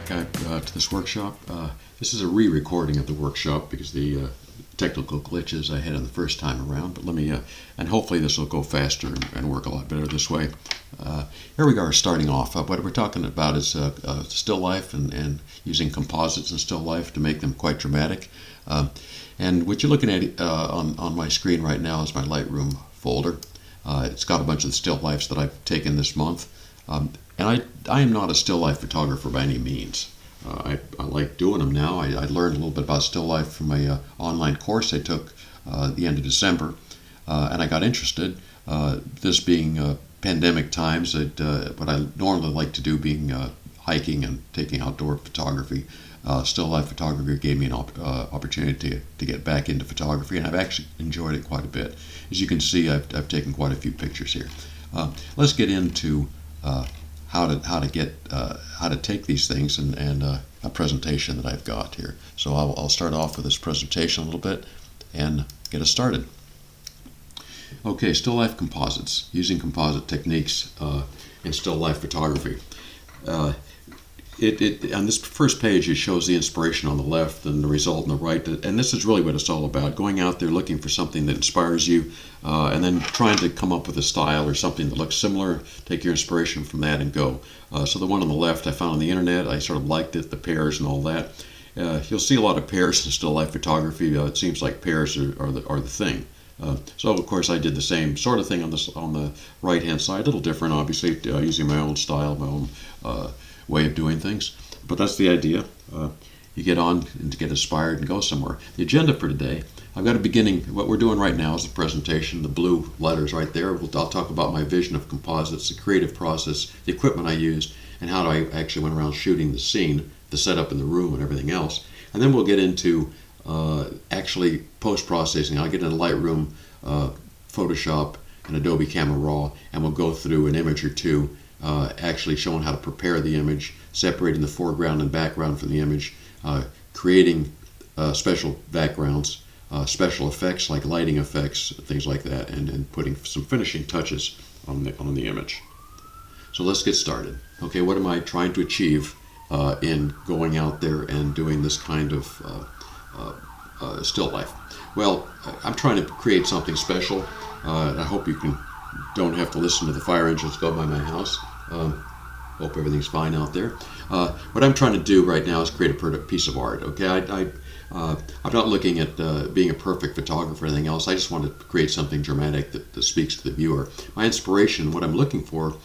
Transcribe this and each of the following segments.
back to this workshop. This is a re-recording of the workshop because the technical glitches I had in the first time around. But let me, and hopefully this will go faster and work a lot better this way. Here we are starting off. What we're talking about is still life and using composites and still life to make them quite dramatic. And what you're looking at on my screen right now is my Lightroom folder. It's got a bunch of the still lifes that I've taken this month. And I am not a still life photographer by any means. I like doing them now. I learned a little bit about still life from a online course I took at the end of December, and I got interested. This being pandemic times, what I normally like to do being hiking and taking outdoor photography, still life photography gave me an opportunity to get back into photography, and I've actually enjoyed it quite a bit. As you can see, I've taken quite a few pictures here. Let's get into how to take these things and a presentation that I've got here. So I'll start off with this presentation a little bit and get us started. Okay, still life composites, using composite techniques in still life photography. On this first page, it shows the inspiration on the left and the result on the right, and this is really what it's all about: going out there looking for something that inspires you, and then trying to come up with a style or something that looks similar. Take your inspiration from that and go. So the one on the left I found on the internet. I sort of liked it, the pears and all that. You'll see a lot of pears in still life photography. It seems like pears are the thing. So of course I did the same sort of thing on the right hand side, a little different obviously, using my own style, my own way of doing things, but that's the idea. You get on and to get inspired and go somewhere. The agenda for today, I've got a beginning. What we're doing right now is the presentation, the blue letters right there. I'll talk about my vision of composites, the creative process, the equipment I used, and how I actually went around shooting the scene, the setup in the room and everything else. And then we'll get into actually post-processing. I'll get into Lightroom, Photoshop, and Adobe Camera Raw, and we'll go through an image or two, actually showing how to prepare the image, separating the foreground and background from the image, creating special backgrounds, special effects like lighting effects, things like that, and putting some finishing touches on the image. So let's get started. Okay, what am I trying to achieve in going out there and doing this kind of still life? Well, I'm trying to create something special. I hope you don't have to listen to the fire engines go by my house. Hope everything's fine out there. What I'm trying to do right now is create a piece of art. Okay, I'm not looking at being a perfect photographer or anything else. I just want to create something dramatic that speaks to the viewer. My inspiration, what I'm looking for,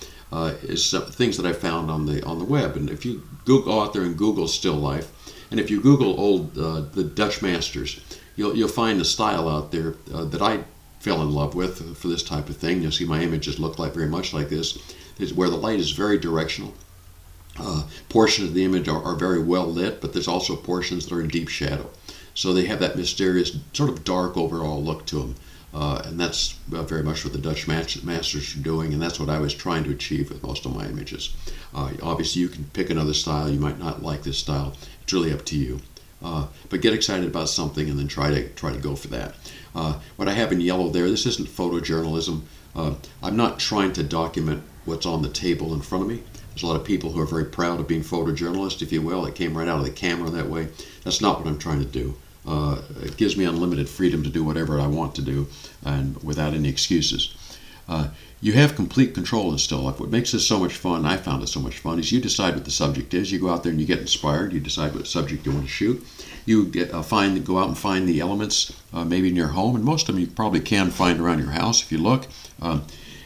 is things that I found on the web. And if you go out there and Google still life, and if you Google the Dutch masters, you'll find a style out there that I fell in love with for this type of thing. You'll see my images look very much like this. It's where the light is very directional. Portions of the image are very well lit, but there's also portions that are in deep shadow. So they have that mysterious, sort of dark overall look to them. And that's very much what the Dutch masters are doing, and that's what I was trying to achieve with most of my images. Obviously, you can pick another style. You might not like this style. It's really up to you. But get excited about something and then try to go for that. What I have in yellow there, this isn't photojournalism. I'm not trying to document what's on the table in front of me. There's a lot of people who are very proud of being photojournalists, if you will. It came right out of the camera that way. That's not what I'm trying to do. It gives me unlimited freedom to do whatever I want to do, and without any excuses. You have complete control in still life. What makes this so much fun, I found it so much fun, is you decide what the subject is. You go out there and you get inspired. You decide what subject you want to shoot. You go out and find the elements, maybe in your home, and most of them you probably can find around your house if you look.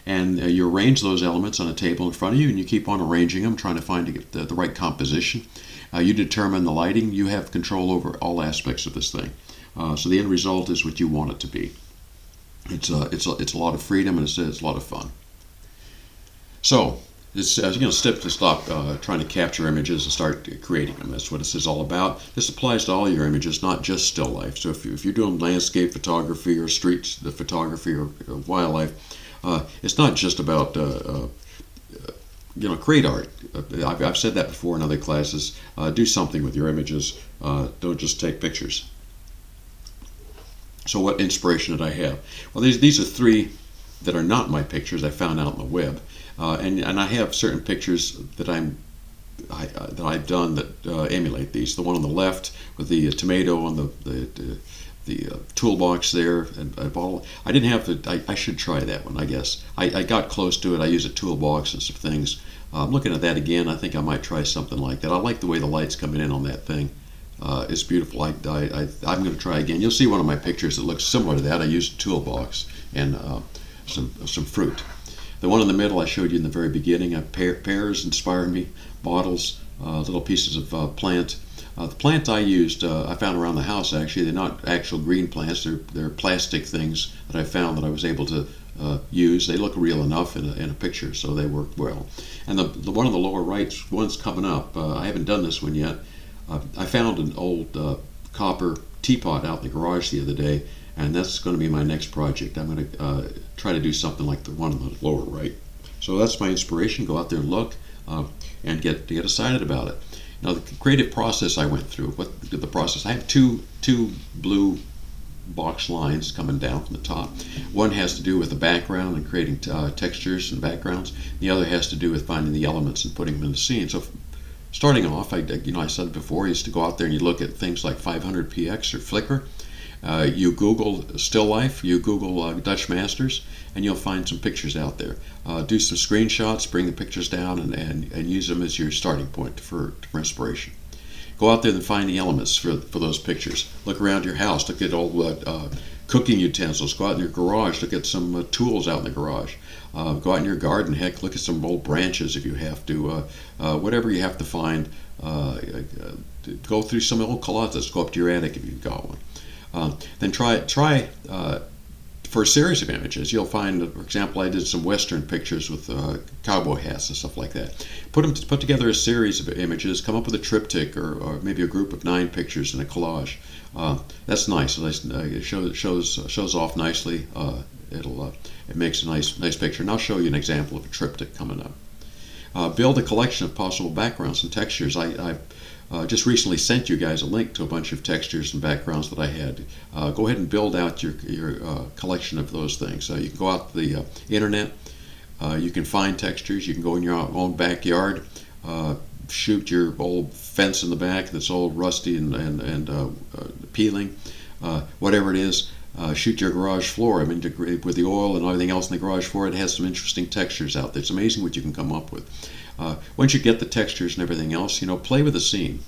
And you arrange those elements on a table in front of you, and you keep on arranging them, trying to find the right composition. You determine the lighting. You have control over all aspects of this thing. So the end result is what you want it to be. It's a lot of freedom, and it's a lot of fun. So it's stop trying to capture images and start creating them. That's what this is all about. This applies to all your images, not just still life. So if you're doing landscape photography or street photography or wildlife, it's not just about create art. I've said that before in other classes. Do something with your images. Don't just take pictures. So what inspiration did I have? Well, these are three that are not my pictures I found out on the web. And I have certain pictures that I'm that I've done that emulate these. The one on the left with the tomato on the toolbox there, and a bottle. I didn't have the. I should try that one. I guess I got close to it. I use a toolbox and some things. I'm looking at that again. I think I might try something like that. I like the way the light's coming in on that thing. It's beautiful. I'm going to try again. You'll see one of my pictures that looks similar to that. I used a toolbox and some fruit. The one in the middle I showed you in the very beginning. Pears inspired me. Bottles, little pieces of plant. The plant I used, I found around the house actually. They're not actual green plants. They're plastic things that I found that I was able to use. They look real enough in a picture, so they work well. And the one on the lower right, one's coming up. I haven't done this one yet. I found an old copper teapot out in the garage the other day, and that's going to be my next project. I'm going to try to do something like the one on the lower right. So that's my inspiration. Go out there and look, and get excited about it. Now the creative process I went through. What the process? I have two blue box lines coming down from the top. One has to do with the background and creating textures and backgrounds. The other has to do with finding the elements and putting them in the scene. So starting off, I said it before, I used to go out there and you look at things like 500px or Flickr. You Google still life, you Google Dutch Masters, and you'll find some pictures out there. Do some screenshots, bring the pictures down, and use them as your starting point for inspiration. Go out there and find the elements for those pictures. Look around your house, look at old cooking utensils. Go out in your garage, look at some tools out in the garage. Go out in your garden, heck, look at some old branches if you have to. Whatever you have to find, go through some old closets, go up to your attic if you've got one. Then try for a series of images. You'll find, for example, I did some Western pictures with cowboy hats and stuff like that. Put together a series of images, come up with a triptych or maybe a group of 9 pictures in a collage. That's nice. It shows off nicely. It makes a nice picture. And I'll show you an example of a triptych coming up. Build a collection of possible backgrounds and textures. I just recently sent you guys a link to a bunch of textures and backgrounds that I had. Go ahead and build out your collection of those things. You can go out to the internet. You can find textures. You can go in your own backyard, shoot your old fence in the back that's all rusty and peeling, whatever it is. Shoot your garage floor. I mean, with the oil and everything else in the garage floor, it has some interesting textures out there. It's amazing what you can come up with. Once you get the textures and everything else, play with the scene.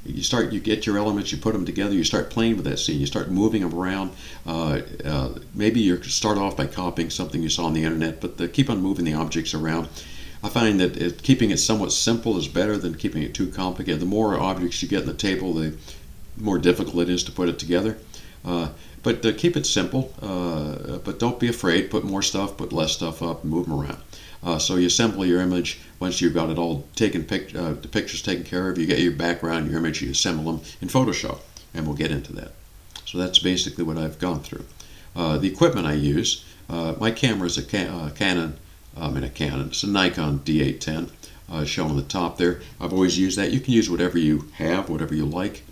You get your elements, you put them together, you start playing with that scene, you start moving them around. Maybe you start off by copying something you saw on the internet, but keep on moving the objects around. I find that keeping it somewhat simple is better than keeping it too complicated. The more objects you get in the table, the more difficult it is to put it together. But keep it simple, but don't be afraid. Put more stuff, put less stuff up, and move them around. So you assemble your image. Once you've got it all taken, the pictures taken care of, you get your background, your image, you assemble them in Photoshop, and we'll get into that. So that's basically what I've gone through. The equipment I use, my camera is a Canon, it's a Nikon D810, shown on the top there. I've always used that. You can use whatever you have, whatever you like.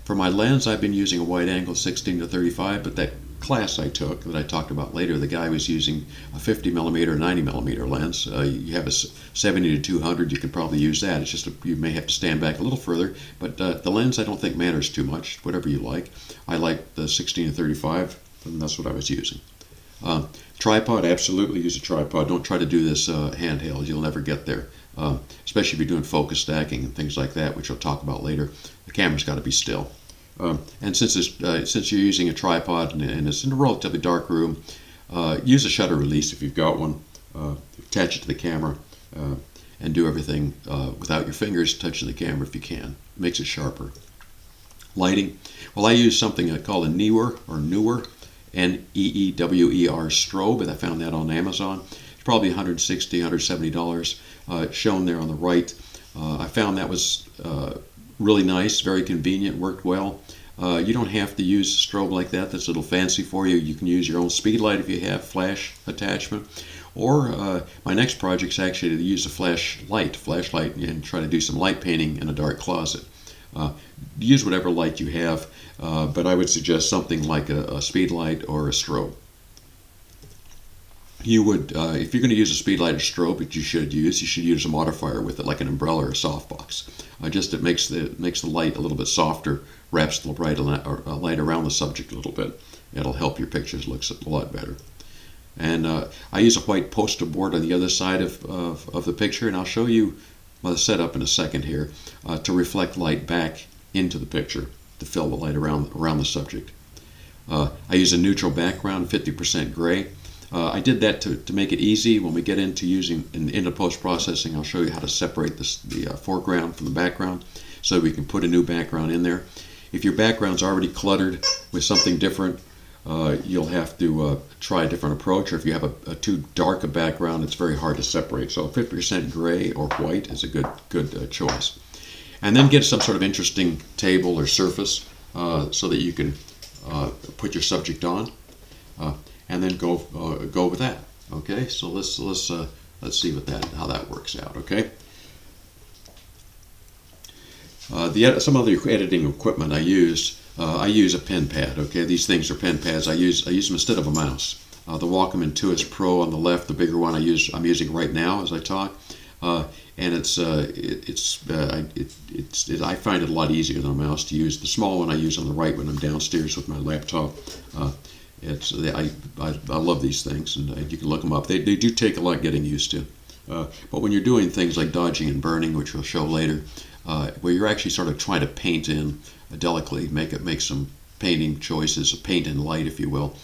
For my lens, I've been using a wide angle 16-35, but that class I took that I talked about later, the guy was using a 50mm or 90mm lens. You have a 70-200, you could probably use that. It's just you may have to stand back a little further, but the lens I don't think matters too much, whatever you like. I like the 16-35, and that's what I was using. Tripod, absolutely use a tripod. Don't try to do this handheld. You'll never get there, especially if you're doing focus stacking and things like that, which I'll talk about later. The camera's got to be still. And since you're using a tripod and it's in a relatively dark room, use a shutter release if you've got one. Attach it to the camera and do everything without your fingers touching the camera if you can. It makes it sharper. Lighting. Well, I use something called a Neewer, N-E-E-W-E-R strobe, and I found that on Amazon. It's probably $160, $170. Shown there on the right. I found that was really nice, very convenient, worked well. You don't have to use a strobe like that. That's a little fancy for you. You can use your own speed light if you have flash attachment. Or my next project is actually to use a flashlight, and try to do some light painting in a dark closet. Use whatever light you have, but I would suggest something like a speed light or a strobe. you would, if you're going to use a speed light or strobe, which you should use a modifier with it, like an umbrella or a softbox. Just it makes the light a little bit softer, wraps the light around the subject a little bit. It'll help your pictures look a lot better. And I use a white poster board on the other side of the picture, and I'll show you the setup in a second here to reflect light back into the picture to fill the light around the subject. I use a neutral background, 50% gray. I did that to make it easy. When we get into post-processing, I'll show you how to separate the foreground from the background so we can put a new background in there. If your background's already cluttered with something different, you'll have to try a different approach, or if you have a too dark a background, it's very hard to separate. So 50% gray or white is a good choice. And then get some sort of interesting table or surface so that you can put your subject on, and then go with that. Okay, so let's see how that works out. Okay. Some other editing equipment I use a pen pad. Okay, these things are pen pads. I use them instead of a mouse. The Wacom Intuos Pro on the left, the bigger one I'm using right now as I talk, and I find it a lot easier than a mouse to use. The small one I use on the right when I'm downstairs with my laptop. I love these things, and you can look them up. They do take a lot getting used to, but when you're doing things like dodging and burning, which we'll show later, where you're actually sort of trying to paint in delicately, make some painting choices, paint in light, if you will.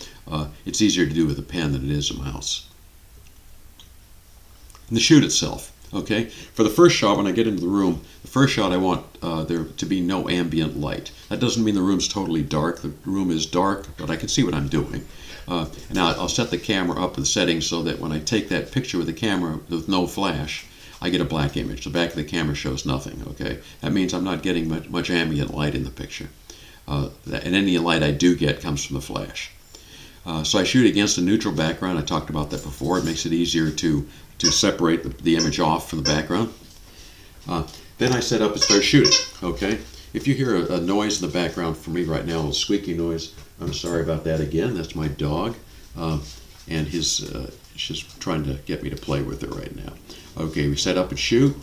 It's easier to do with a pen than it is a mouse. And the shoot itself. Okay, for the first shot, when I get into the room, the first shot I want there to be no ambient light. That doesn't mean the room's totally dark. The room is dark, but I can see what I'm doing. Now I'll set the camera up with settings so that when I take that picture with the camera with no flash, I get a black image. The back of the camera shows nothing. Okay, that means I'm not getting much ambient light in the picture. And any light I do get comes from the flash. So I shoot against a neutral background. I talked about that before. It makes it easier to separate the image off from the background. Then I set up and start shooting. Okay, if you hear a noise in the background for me right now, a squeaky noise, I'm sorry about that again. That's my dog, and she's trying to get me to play with her right now. Okay, we set up and shoot.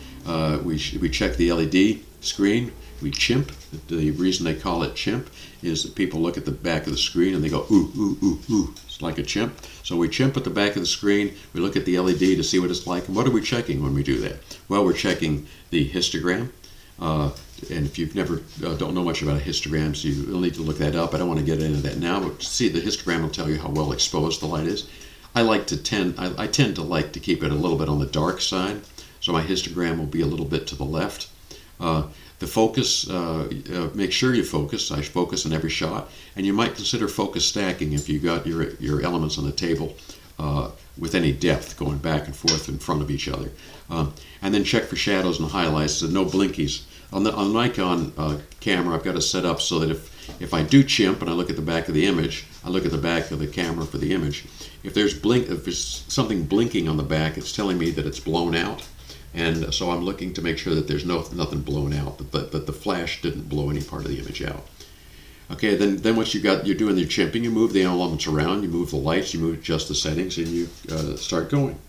We check the LED screen. We chimp. The reason they call it chimp is that people look at the back of the screen and they go, ooh, ooh, ooh, ooh. It's like a chimp. So we chimp at the back of the screen. We look at the LED to see what it's like. And what are we checking when we do that? Well, we're checking the histogram. And if you've never don't know much about histograms, you'll need to look that up. I don't want to get into that now, but see, the histogram will tell you how well exposed the light is. I tend to like to keep it a little bit on the dark side, so my histogram will be a little bit to the left. The focus, make sure you focus. I focus in every shot, and you might consider focus stacking if you got your elements on the table with any depth going back and forth in front of each other. And then check for shadows and highlights, so no blinkies. On the Nikon camera, I've got it set up so that if I do chimp and I look at the back of the image, I look at the back of the camera for the image. If there's something blinking on the back, it's telling me that it's blown out. And so I'm looking to make sure that there's nothing blown out, but the flash didn't blow any part of the image out. Okay, then once you're doing your chimping, you move the elements around, you move the lights, you adjust the settings, and you start going.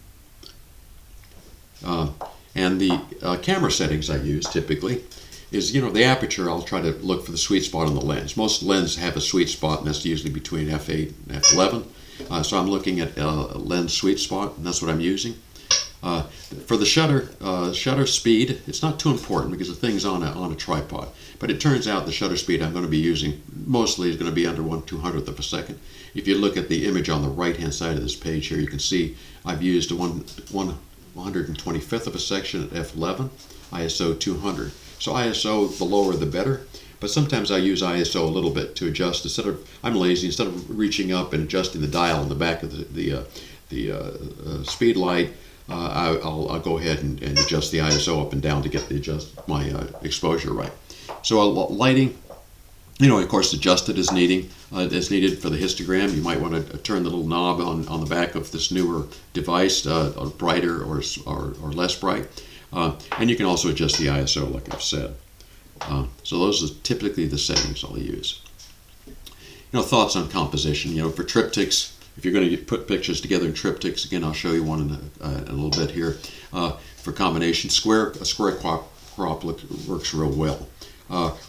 And the camera settings I use typically is, the aperture. I'll try to look for the sweet spot on the lens. Most lenses have a sweet spot, and that's usually between f8 and f11. So I'm looking at a lens sweet spot, and that's what I'm using. For the shutter speed, it's not too important because the thing's on a tripod. But it turns out the shutter speed I'm going to be using mostly is going to be under 1/200th of a second. If you look at the image on the right-hand side of this page here, you can see I've used 125th of a second at f11, ISO 200. So ISO, the lower the better. But sometimes I use ISO a little bit to adjust. I'm lazy. Instead of reaching up and adjusting the dial in the back of the speed light, I'll go ahead and adjust the ISO up and down to get my exposure right. So lighting, of course, adjust it as needed for the histogram. You might want to turn the little knob on the back of this newer device, brighter or less bright. And you can also adjust the ISO, like I've said. So those are typically the settings I'll use. Thoughts on composition. For triptychs, if you're going to put pictures together in triptychs, again, I'll show you one in a little bit here. For combination, a square crop works real well.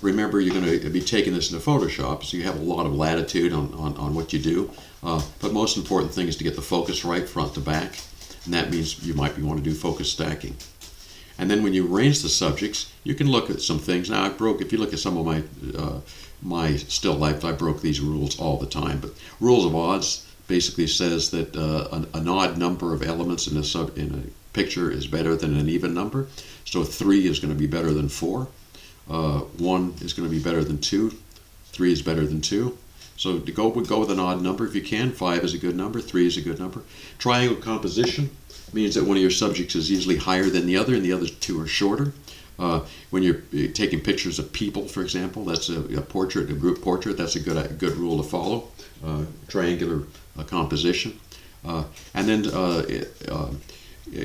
Remember, you're going to be taking this into Photoshop, so you have a lot of latitude on what you do. But most important thing is to get the focus right front to back, and that means you might want to do focus stacking. And then when you arrange the subjects, you can look at some things. Now, if you look at some of my still life, I broke these rules all the time. But rules of odds basically says that an odd number of elements in a picture is better than an even number. So 3 is going to be better than 4. 1 is going to be better than 2. 3 is better than 2. So to go with an odd number if you can. 5 is a good number. 3 is a good number. Triangle composition means that one of your subjects is usually higher than the other, and the other 2 are shorter. When you're taking pictures of people, for example, that's a portrait, a group portrait. That's a good rule to follow. Triangular composition, and then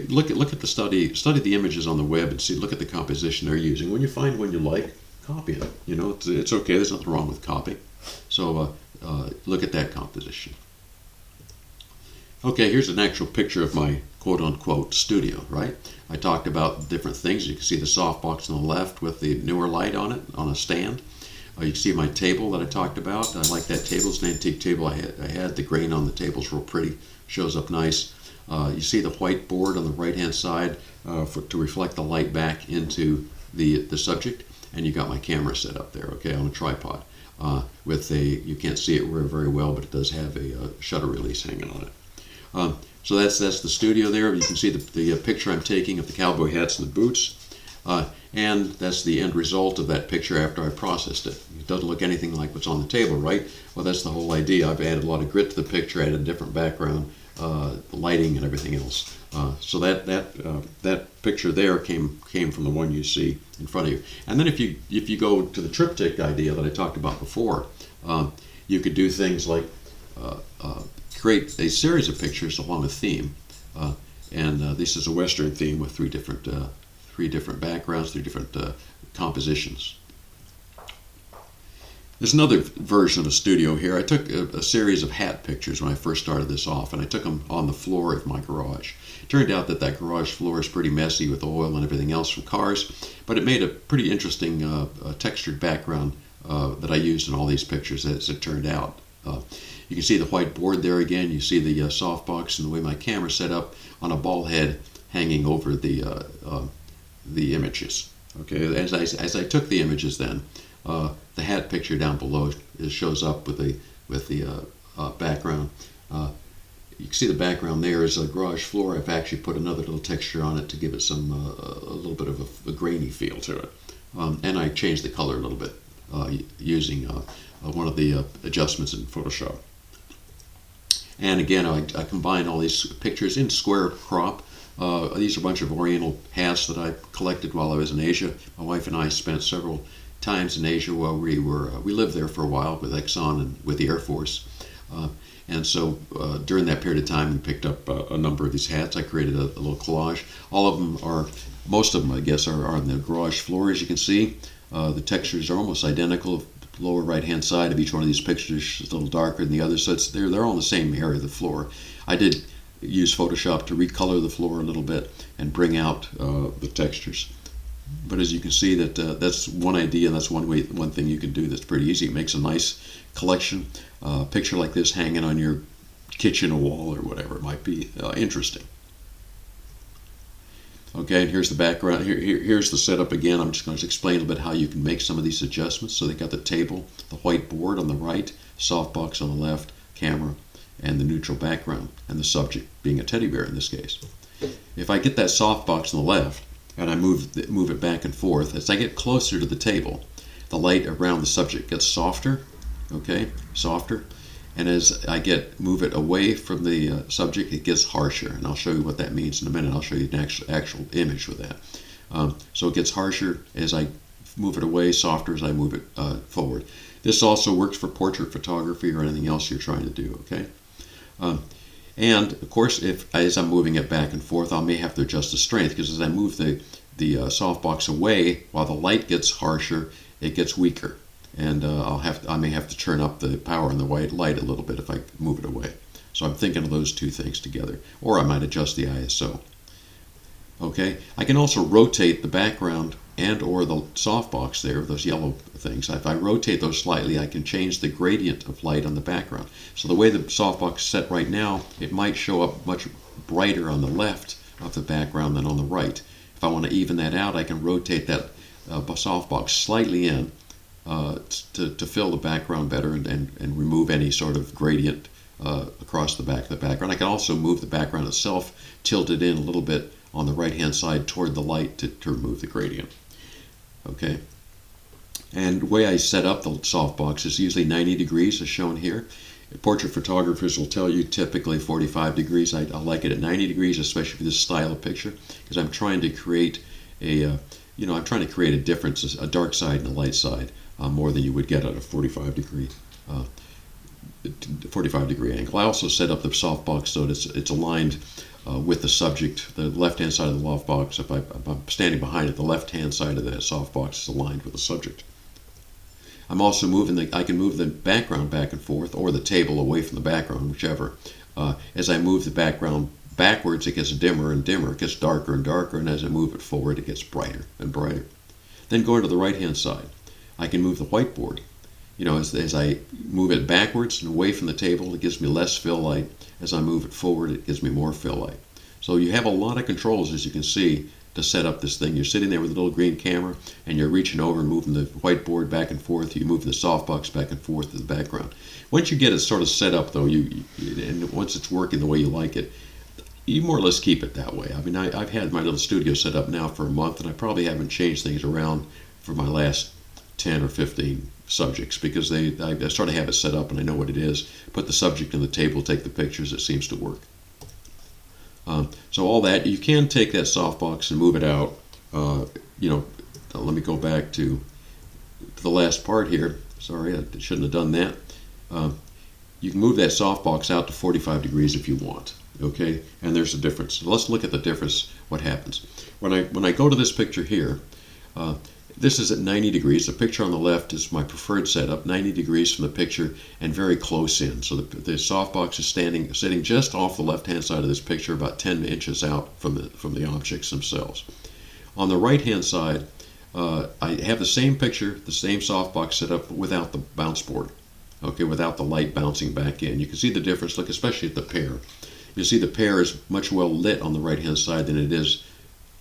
look at the study the images on the web and look at the composition they're using. When you find one you like, copy it. You know, it's okay. There's nothing wrong with copying. So look at that composition. Okay, here's an actual picture of my quote-unquote studio, right? I talked about different things. You can see the softbox on the left with the newer light on it, on a stand. You can see my table that I talked about. I like that table. It's an antique table I had. The grain on the table is real pretty. Shows up nice. You see the white board on the right-hand side to reflect the light back into the subject. And you got my camera set up there, okay, on a tripod. You can't see it very well, but it does have a shutter release hanging on it. So that's the studio there. You can see the picture I'm taking of the cowboy hats and the boots. And that's the end result of that picture after I processed it. It doesn't look anything like what's on the table, right? Well, that's the whole idea. I've added a lot of grit to the picture, added a different background, lighting, and everything else. So that picture there came from the one you see in front of you. And then if you go to the triptych idea that I talked about before, you could do things like create a series of pictures along a theme. And this is a Western theme with three different backgrounds, 3 different compositions. There's another version of a studio here. I took a series of hat pictures when I first started this off, and I took them on the floor of my garage. It turned out that garage floor is pretty messy with oil and everything else from cars, but it made a pretty interesting textured background that I used in all these pictures as it turned out. You can see the white board there again. You see the softbox and the way my camera set up on a ball head hanging over the images. Okay, as I took the images, then the hat picture down below shows up with the background. You can see the background there is a garage floor. I've actually put another little texture on it to give it some a little bit of a grainy feel to it, and I changed the color a little bit using one of the adjustments in Photoshop. And again, I combined all these pictures in square crop. These are a bunch of Oriental hats that I collected while I was in Asia. My wife and I spent several times in Asia while we lived there for a while with Exxon and with the Air Force. And so during that period of time, we picked up a number of these hats. I created a little collage. Most of them, I guess, are on the garage floor, as you can see. The textures are almost identical. The lower right-hand side of each one of these pictures is a little darker than the other, so they're all in the same area of the floor. I did use Photoshop to recolor the floor a little bit and bring out the textures. But as you can see, that's one idea, and that's one thing you can do that's pretty easy. It makes a nice collection. Picture like this hanging on your kitchen wall or whatever. It might be interesting. Okay, and here's the background. Here's the setup again. I'm just going to explain a little bit how you can make some of these adjustments. So they got the table, the white board on the right, softbox on the left, camera, and the neutral background, and the subject being a teddy bear in this case. If I get that softbox on the left and I move it back and forth, as I get closer to the table, the light around the subject gets softer, okay, softer. And as I move it away from the subject, it gets harsher. And I'll show you what that means in a minute. I'll show you an actual image with that. So it gets harsher as I move it away, softer as I move it forward. This also works for portrait photography or anything else you're trying to do, okay? And of course, as I'm moving it back and forth, I may have to adjust the strength, because as I move the softbox away, while the light gets harsher, it gets weaker. And I may have to turn up the power on the white light a little bit if I move it away. So I'm thinking of those two things together. Or I might adjust the ISO. Okay, I can also rotate the background and or the softbox there, those yellow things. If I rotate those slightly, I can change the gradient of light on the background. So the way the softbox is set right now, it might show up much brighter on the left of the background than on the right. If I want to even that out, I can rotate that softbox slightly in to fill the background better and remove any sort of gradient across the back of the background. I can also move the background itself, tilt it in a little bit on the right hand side toward the light to remove the gradient. Okay, and the way I set up the softbox is usually 90 degrees as shown here. Portrait photographers will tell you typically 45 degrees. I like it at 90 degrees, especially for this style of picture, because I'm trying to create a I'm trying to create a difference, a dark side and a light side, more than you would get at a 45 degree angle. I also set up the softbox so that it's aligned with the subject. The left-hand side of the softbox, if I'm standing behind it, the left-hand side of the softbox is aligned with the subject. I'm also I can move the background back and forth, or the table away from the background, whichever. As I move the background backwards, it gets dimmer and dimmer, it gets darker and darker, and as I move it forward, it gets brighter and brighter. Then going to the right-hand side, I can move the whiteboard. As I move it backwards and away from the table, it gives me less fill light. As I move it forward, it gives me more fill light. So you have a lot of controls, as you can see, to set up this thing. You're sitting there with a little green camera, and you're reaching over and moving the whiteboard back and forth. You move the softbox back and forth to the background. Once you get it sort of set up, though, and once it's working the way you like it, you more or less keep it that way. I mean, I've had my little studio set up now for a month, and I probably haven't changed things around for my last 10 or 15 subjects, because I sort of have it set up and I know what it is. Put the subject on the table, take the pictures, it seems to work. So all that, you can take that softbox and move it out. Let me go back to the last part here. Sorry, I shouldn't have done that. You can move that softbox out to 45 degrees if you want. Okay, and there's a difference. So let's look at the difference, what happens. When I go to this picture here, this is at 90 degrees. The picture on the left is my preferred setup, 90 degrees from the picture and very close in. So the softbox is sitting just off the left-hand side of this picture, about 10 inches out from the objects themselves. On the right-hand side, I have the same picture, the same softbox set up, but without the bounce board. Okay, without the light bouncing back in. You can see the difference. Look, especially at the pear. You see the pear is much well lit on the right-hand side than it is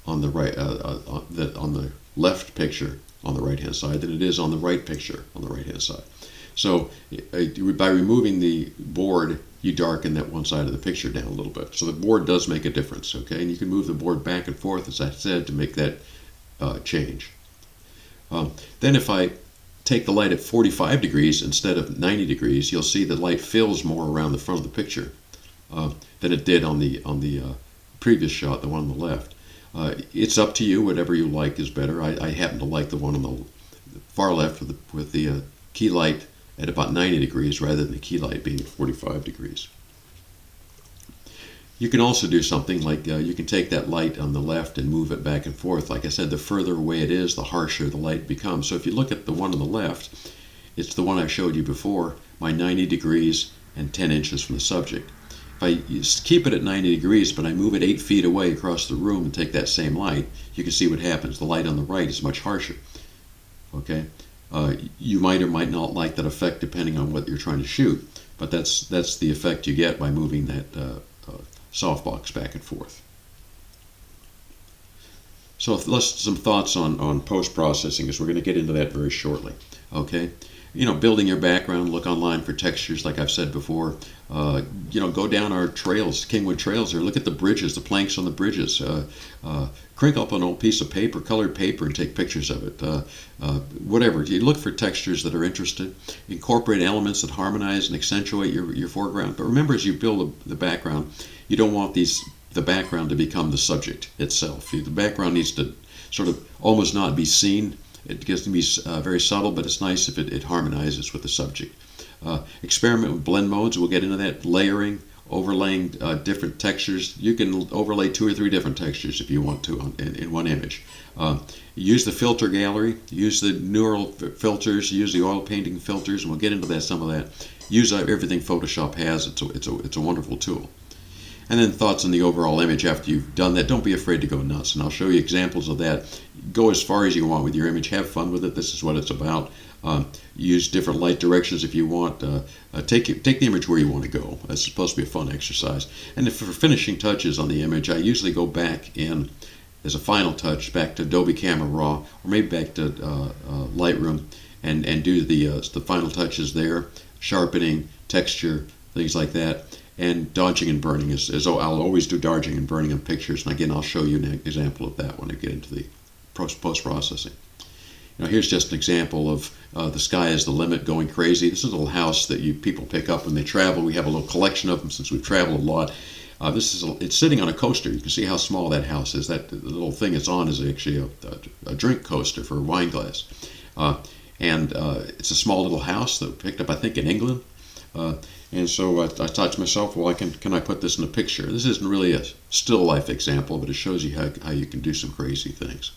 on the right on the left picture on the right-hand side than it is on the right picture on the right-hand side. So by removing the board, you darken that one side of the picture down a little bit. So the board does make a difference, okay? And you can move the board back and forth, as I said, to make that change. Then if I take the light at 45 degrees instead of 90 degrees, you'll see the light fills more around the front of the picture than it did on the previous shot, the one on the left. It's up to you. Whatever you like is better. I happen to like the one on the far left with the key light at about 90 degrees rather than the key light being at 45 degrees. You can also do something like you can take that light on the left and move it back and forth. Like I said, the further away it is, the harsher the light becomes. So if you look at the one on the left, it's the one I showed you before, my 90 degrees and 10 inches from the subject. If I keep it at 90 degrees, but I move it 8 feet away across the room and take that same light, you can see what happens. The light on the right is much harsher. Okay, you might or might not like that effect depending on what you're trying to shoot, but that's the effect you get by moving that softbox back and forth. So some thoughts on post-processing, as we're going to get into that very shortly. Okay. Building your background, look online for textures, like I've said before. Go down our trails, Kingwood trails there. Look at the bridges, the planks on the bridges. Crinkle up an old piece of paper, colored paper, and take pictures of it. Whatever. You look for textures that are interested. Incorporate elements that harmonize and accentuate your foreground. But remember, as you build the background, you don't want the background to become the subject itself. The background needs to sort of almost not be seen. It gets to be very subtle, but it's nice if it harmonizes with the subject. Experiment with blend modes. We'll get into that. Layering, overlaying different textures. You can overlay 2 or 3 different textures if you want to in one image. Use the filter gallery, use the neural filters, use the oil painting filters, and we'll get into some of that. Use everything Photoshop has. It's a wonderful tool. And then thoughts on the overall image after you've done that. Don't be afraid to go nuts, and I'll show you examples of that. Go as far as you want with your image. Have fun with it. This is what it's about. Use different light directions if you want. Take the image where you want to go. It's supposed to be a fun exercise. And for finishing touches on the image, I usually go back in as a final touch, back to Adobe Camera Raw, or maybe back to Lightroom, and do the final touches there, sharpening, texture, things like that. And dodging and burning I'll always do dodging and burning on pictures. And again, I'll show you an example of that when I get into the post-processing. Here's just an example of the sky is the limit going crazy. This is a little house that people pick up when they travel. We have a little collection of them since we've traveled a lot. It's sitting on a coaster. You can see how small that house is. The little thing it's on is actually a drink coaster for a wine glass. And it's a small little house that we picked up, I think, in England. And so I thought to myself, well, can I put this in a picture? This isn't really a still life example, but it shows you how you can do some crazy things.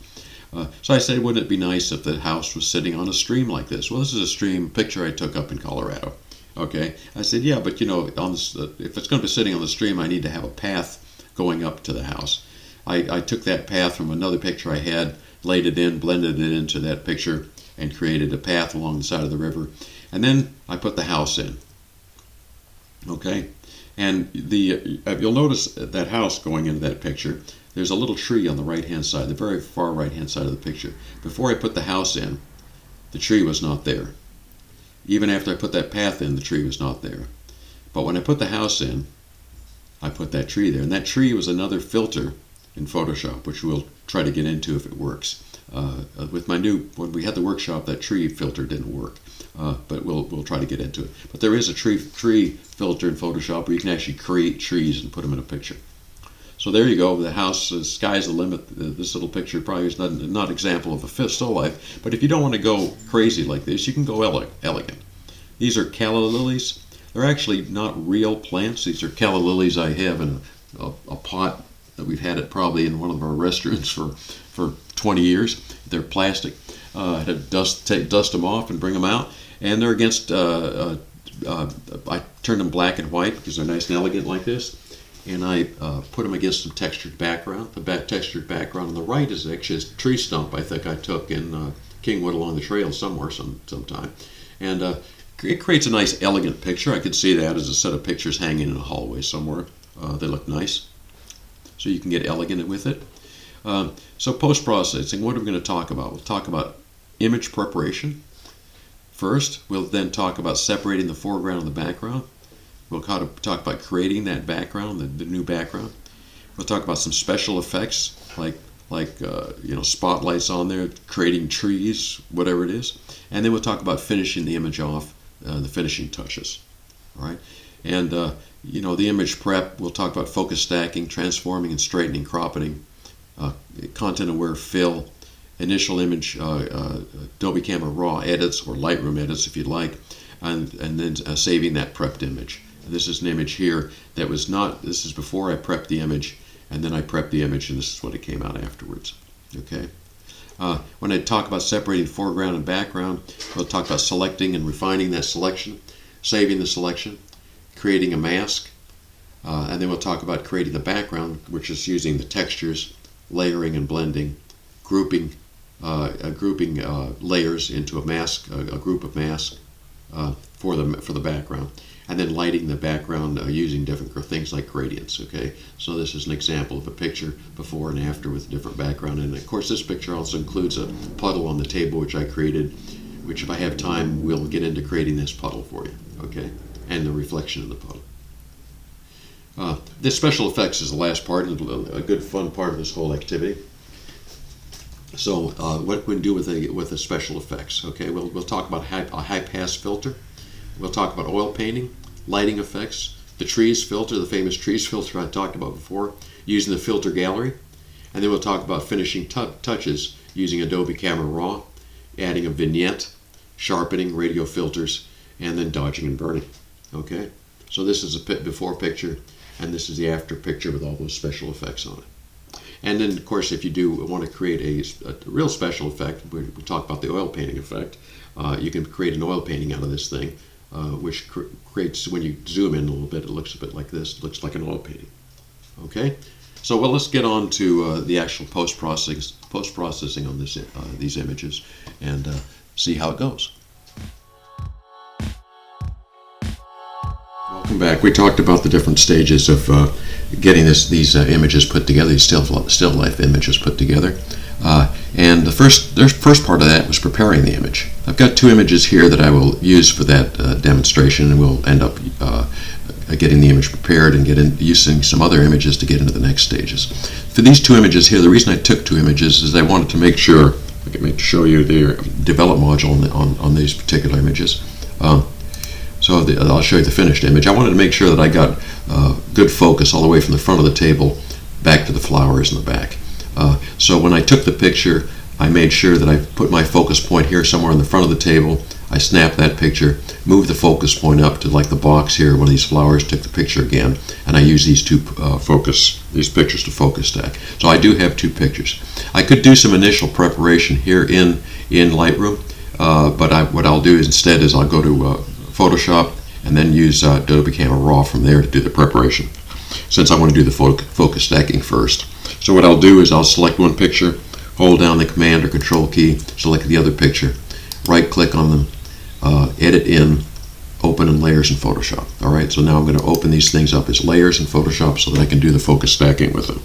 So I said, wouldn't it be nice if the house was sitting on a stream like this? Well, this is a stream picture I took up in Colorado. Okay, I said, yeah, but if it's going to be sitting on the stream, I need to have a path going up to the house. I took that path from another picture I had, laid it in, blended it into that picture, and created a path along the side of the river. And then I put the house in. Okay, and you'll notice that house going into that picture, there's a little tree on the right-hand side, the very far right-hand side of the picture. Before I put the house in, the tree was not there. Even after I put that path in, the tree was not there. But when I put the house in, I put that tree there. And that tree was another filter in Photoshop, which we'll try to get into if it works. When we had the workshop, that tree filter didn't work. But we'll try to get into it. But there is a tree filter in Photoshop where you can actually create trees and put them in a picture. So there you go. The house, the sky's the limit. This little picture probably is not an example of a still life. But if you don't want to go crazy like this, you can go elegant. These are calla lilies. They're actually not real plants. These are calla lilies I have in a pot that we've had it probably in one of our restaurants for 20 years. They're plastic. I had to dust them off and bring them out. And they're against, I turned them black and white because they're nice and elegant like this. And I put them against some textured background. The textured background on the right is actually a tree stump I think I took in Kingwood along the trail somewhere sometime. And it creates a nice elegant picture. I could see that as a set of pictures hanging in a hallway somewhere. They look nice. So you can get elegant with it. So post-processing, what are we going to talk about? We'll talk about image preparation. First, we'll then talk about separating the foreground and the background. We'll talk about creating that background, the new background. We'll talk about some special effects like spotlights on there, creating trees, whatever it is. And then we'll talk about finishing the image off, the finishing touches. All right? And the image prep, we'll talk about focus stacking, transforming and straightening, cropping, content-aware fill, initial image, Adobe Camera Raw edits or Lightroom edits if you'd like, and then saving that prepped image. This is an image here that was not, this is before I prepped the image, and then I prepped the image, and this is what it came out afterwards. Okay. When I talk about separating foreground and background, we'll talk about selecting and refining that selection, saving the selection, creating a mask, and then we'll talk about creating the background, which is using the textures, layering and blending, grouping layers into a mask, a group of masks for the background, and then lighting the background using different things like gradients. Okay, so this is an example of a picture before and after with different background, and of course this picture also includes a puddle on the table which I created, which if I have time we'll get into creating this puddle for you. Okay, and the reflection in the puddle. This special effects is the last part, a good fun part of this whole activity. So what can we do with the special effects? Okay, we'll talk about a high pass filter. We'll talk about oil painting, lighting effects, the trees filter, the famous trees filter I talked about before, using the filter gallery, and then we'll talk about finishing touches using Adobe Camera Raw, adding a vignette, sharpening, radio filters, and then dodging and burning. Okay, So this is a before picture, and this is the after picture with all those special effects on it. And then, of course, if you do want to create a real special effect, we talk about the oil painting effect, you can create an oil painting out of this thing, which creates, when you zoom in a little bit, it looks a bit like this. It looks like an oil painting. Okay? So, well, let's get on to the actual post-processing on these images and see how it goes. Welcome back. We talked about the different stages of getting these images put together, these still life images put together. And the first part of that was preparing the image. I've got two images here that I will use for that demonstration, and we'll end up getting the image prepared and using some other images to get into the next stages. For these two images here, the reason I took two images is I wanted to make sure, I can show you the develop module on these particular images. So I'll show you the finished image. I wanted to make sure that I got good focus all the way from the front of the table back to the flowers in the back. So when I took the picture, I made sure that I put my focus point here somewhere in the front of the table. I snapped that picture, moved the focus point up to like the box here, one of these flowers, took the picture again, and I use these these pictures to focus stack. So I do have two pictures. I could do some initial preparation here in Lightroom, but what I'll do instead is I'll go to Photoshop and then use Adobe Camera Raw from there to do the preparation, since I want to do the focus stacking first. So what I'll do is I'll select one picture, hold down the Command or Control key, select the other picture, right click on them, edit in, open in layers in Photoshop. Alright, so now I'm going to open these things up as layers in Photoshop so that I can do the focus stacking with them.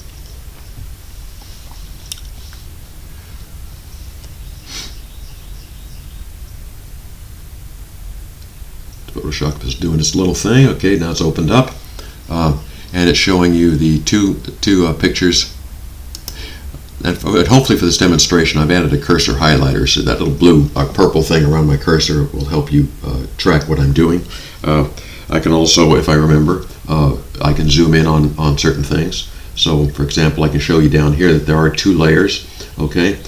Photoshop is doing its little thing. Okay, now it's opened up, and it's showing you the two pictures. And hopefully for this demonstration, I've added a cursor highlighter, so that little blue purple thing around my cursor will help you track what I'm doing. I can also, if I remember, I can zoom in on certain things. So, for example, I can show you down here that there are two layers. Okay,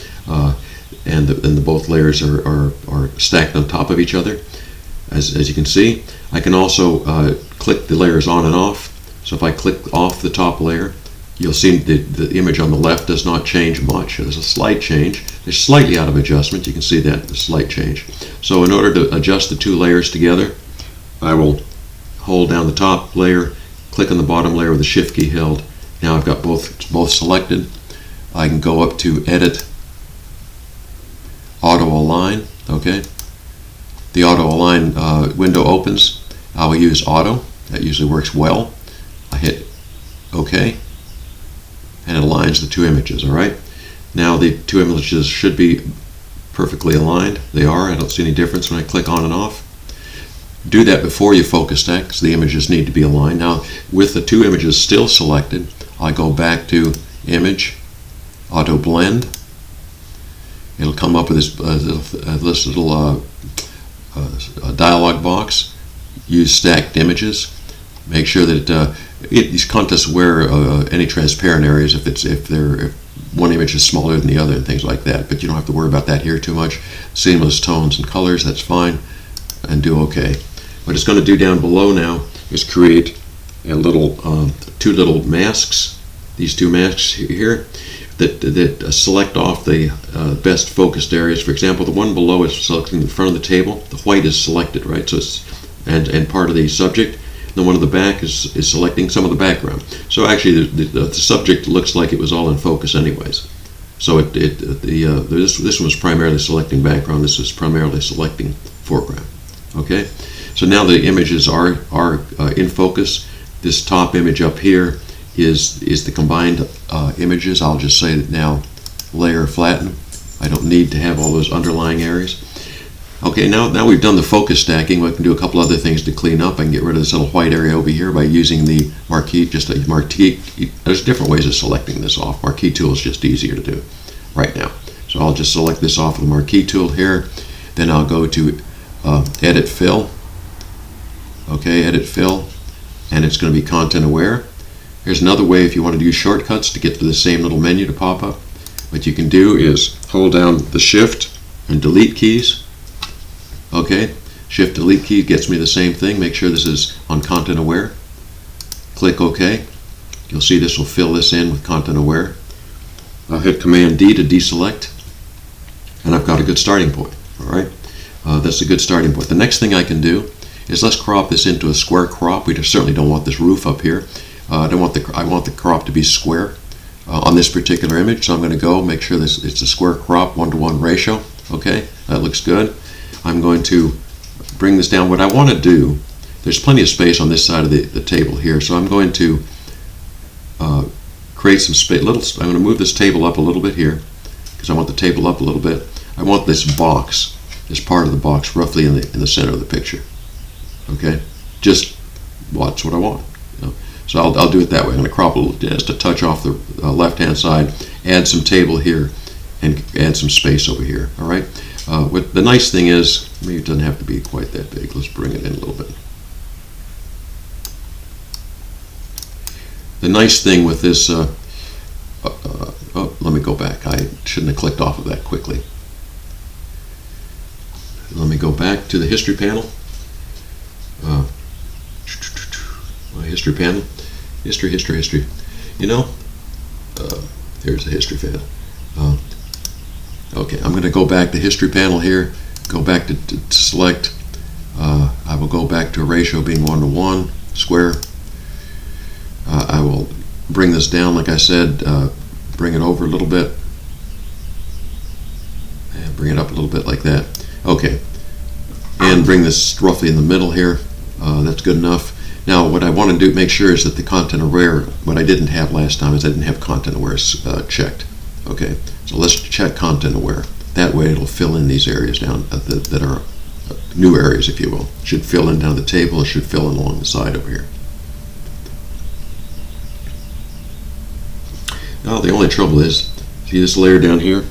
and the both layers are stacked on top of each other. As you can see, I can also click the layers on and off. So if I click off the top layer, you'll see the image on the left does not change much. There's a slight change. It's slightly out of adjustment. You can see that, the slight change. So in order to adjust the two layers together, I will hold down the top layer, click on the bottom layer with the Shift key held. Now I've got both selected. I can go up to Edit, Auto Align. Okay. The Auto Align window opens. I will use Auto. That usually works well. I hit OK, and it aligns the two images. All right. Now the two images should be perfectly aligned. They are. I don't see any difference when I click on and off. Do that before you focus stack, because the images need to be aligned. Now, with the two images still selected, I go back to Image, Auto Blend. It'll come up with this little dialog box. Use stacked images. Make sure that these contests aware any transparent areas if one image is smaller than the other and things like that. But you don't have to worry about that here too much. Seamless tones and colors, that's fine, and do OK. What it's going to do down below now is create a little two little masks. These two masks here that select off the best focused areas. For example, the one below is selecting the front of the table. The white is selected, right? So it's and part of the subject. The one at the back is selecting some of the background. So actually, the subject looks like it was all in focus, anyways. So this one was primarily selecting background. This is primarily selecting foreground. Okay. So now the images are in focus. This top image up here is the combined images. I'll just say that now layer flatten. I don't need to have all those underlying areas. Okay, now we've done the focus stacking. We can do a couple other things to clean up. I can get rid of this little white area over here by using the marquee, just a marquee. There's different ways of selecting this off. Marquee tool is just easier to do right now. So I'll just select this off of the marquee tool here. Then I'll go to Edit Fill. Okay, Edit Fill, and it's going to be content aware. Here's another way if you want to use shortcuts to get to the same little menu to pop up. What you can do is hold down the Shift and Delete keys. Okay, Shift Delete key gets me the same thing. Make sure this is on Content Aware. Click OK. You'll see this will fill this in with Content Aware. I'll hit Command D to deselect, and I've got a good starting point. All right, that's a good starting point. The next thing I can do is let's crop this into a square crop. We certainly don't want this roof up here. I want the crop to be square on this particular image. So I'm going to go make sure this it's a square crop 1:1 ratio. Okay, that looks good. I'm going to bring this down. What I want to do, there's plenty of space on this side of the table here, so I'm going to create some space. I'm going to move this table up a little bit here because I want the table up a little bit. I want this box, this part of the box, roughly in the center of the picture. Okay, just that's what I want. You know? So I'll do it that way. I'm going to crop a little, just a touch off the left-hand side, add some table here, and add some space over here. All right. What the nice thing is, maybe it doesn't have to be quite that big. Let's bring it in a little bit. The nice thing with this, let me go back. I shouldn't have clicked off of that quickly. Let me go back to the history panel. My history panel. History. You know, here's the history panel. Okay, I'm going to go back to history panel here. Go back to select. I will go back to a ratio being 1:1 square. I will bring this down, like I said, bring it over a little bit, and bring it up a little bit like that. Okay, and bring this roughly in the middle here. That's good enough. Now, what I want to do, make sure is that the Content Aware, what I didn't have last time is I didn't have Content Aware checked. Okay, so let's check Content Aware. That way it'll fill in these areas down that are new areas, if you will. It should fill in down the table. It should fill in along the side over here. Now, the only trouble is, see this layer down here?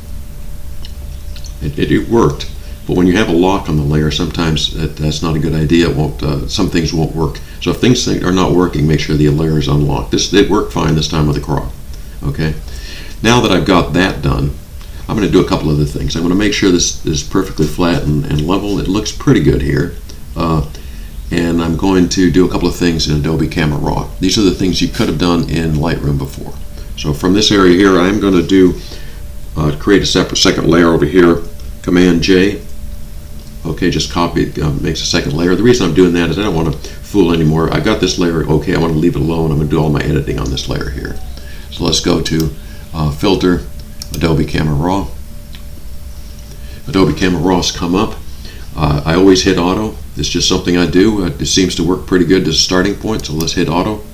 It worked, but when you have a lock on the layer, sometimes that's not a good idea. It won't. Some things won't work. So if things are not working, make sure the layer is unlocked. It worked fine this time with the crop. Okay. Now that I've got that done, I'm going to do a couple other things. I'm going to make sure this is perfectly flat and level. It looks pretty good here. And I'm going to do a couple of things in Adobe Camera Raw. These are the things you could have done in Lightroom before. So from this area here, I'm going to do create a separate second layer over here. Command J. Okay, just copy it, makes a second layer. The reason I'm doing that is I don't want to fool anymore. I've got this layer. Okay, I want to leave it alone. I'm going to do all my editing on this layer here. So let's go to Filter, Adobe Camera Raw. Adobe Camera Raw's come up. I always hit Auto. It's just something I do. It seems to work pretty good as a starting point. So let's hit Auto.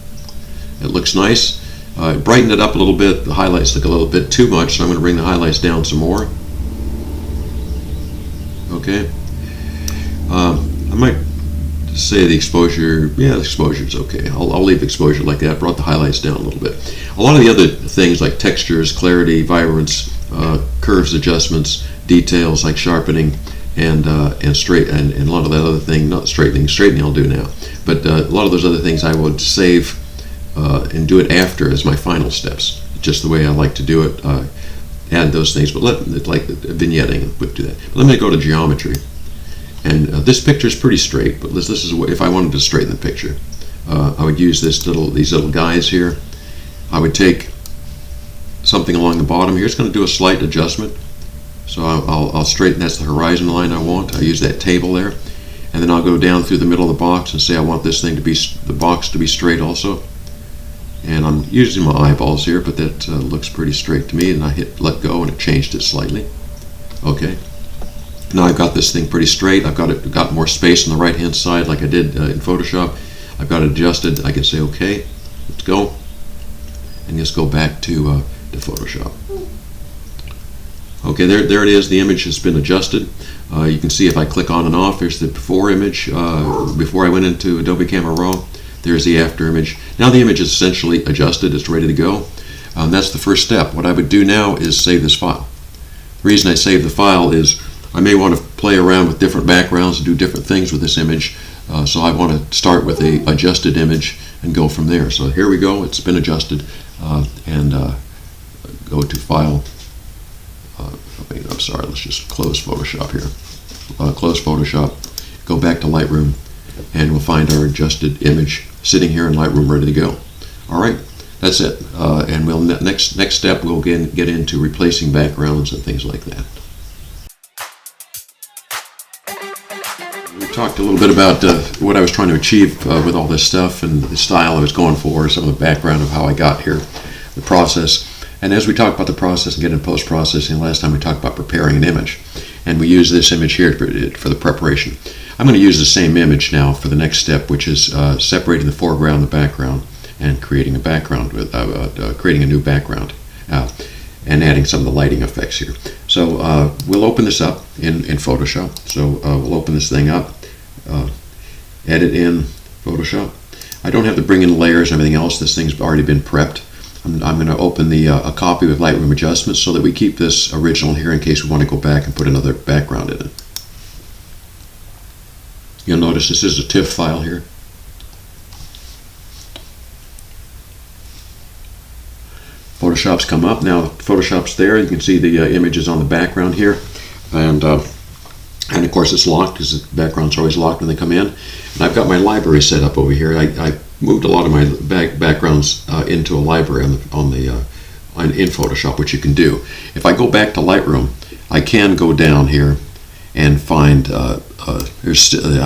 It looks nice. Brighten it up a little bit. The highlights look a little bit too much, so I'm going to bring the highlights down some more. Okay. I might say the exposure, yeah, the exposure is okay. I'll leave exposure like that. Brought the highlights down a little bit. A lot of the other things like textures, clarity, vibrance, curves adjustments, details like sharpening, and straight and a lot of that other thing, not straightening I'll do now, but a lot of those other things I would save and do it after as my final steps, just the way I like to do it. Add those things, but like vignetting would do that. But let me go to geometry, and this picture is pretty straight. But this is if I wanted to straighten the picture, I would use these little guys here. I would take something along the bottom here. It's going to do a slight adjustment, so I'll straighten. That's the horizon line I want. I use that table there, and then I'll go down through the middle of the box and say I want this thing to be the box to be straight also. And I'm using my eyeballs here, but that looks pretty straight to me. And I hit let go, and it changed it slightly. Okay. Now I've got this thing pretty straight. I've got more space on the right-hand side, like I did in Photoshop. I've got it adjusted. I can say OK. Let's go, and just go back to Photoshop. Okay, there it is. The image has been adjusted. You can see if I click on and off. Here's the before image before I went into Adobe Camera Raw. There's the after image. Now the image is essentially adjusted. It's ready to go. That's the first step. What I would do now is save this file. The reason I save the file is I may want to play around with different backgrounds and do different things with this image. So I want to start with a adjusted image and go from there. So here we go. It's been adjusted. And go to File. I'm sorry. Let's just close Photoshop here. Close Photoshop. go back to Lightroom, and we'll find our adjusted image sitting here in Lightroom ready to go. All right, that's it. And we'll next step we'll get into replacing backgrounds and things like that. We talked a little bit about what I was trying to achieve with all this stuff and the style I was going for, some of the background of how I got here, the process. And as we talk about the process and get into post-processing, last time we talked about preparing an image. And we use this image here for the preparation. I'm going to use the same image now for the next step, which is separating the foreground and the background and creating a background with creating a new background and adding some of the lighting effects here. So we'll open this up in Photoshop. So we'll open this thing up, edit in Photoshop. I don't have to bring in layers and everything else. This thing's already been prepped. I'm going to open a copy with Lightroom adjustments so that we keep this original here in case we want to go back and put another background in it. You'll notice this is a TIFF file here. Photoshop's come up. Now Photoshop's there. You can see the images on the background here. And of course it's locked because the background's always locked when they come in. And I've got my library set up over here. I moved a lot of my backgrounds into a library in Photoshop, which you can do. If I go back to Lightroom, I can go down here and find I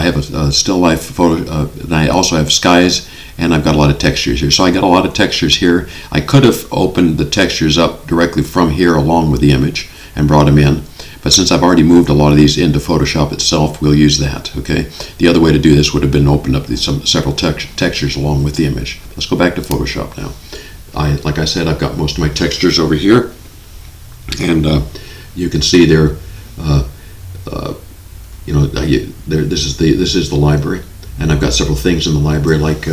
have a still life photo, and I also have skies, and I've got a lot of textures here. So I got a lot of textures here. I could have opened the textures up directly from here along with the image and brought them in. But since I've already moved a lot of these into Photoshop itself, we'll use that, okay? The other way to do this would have been open up several textures along with the image. Let's go back to Photoshop now. Like I said, I've got most of my textures over here, and you can see they're, this is the library, and I've got several things in the library like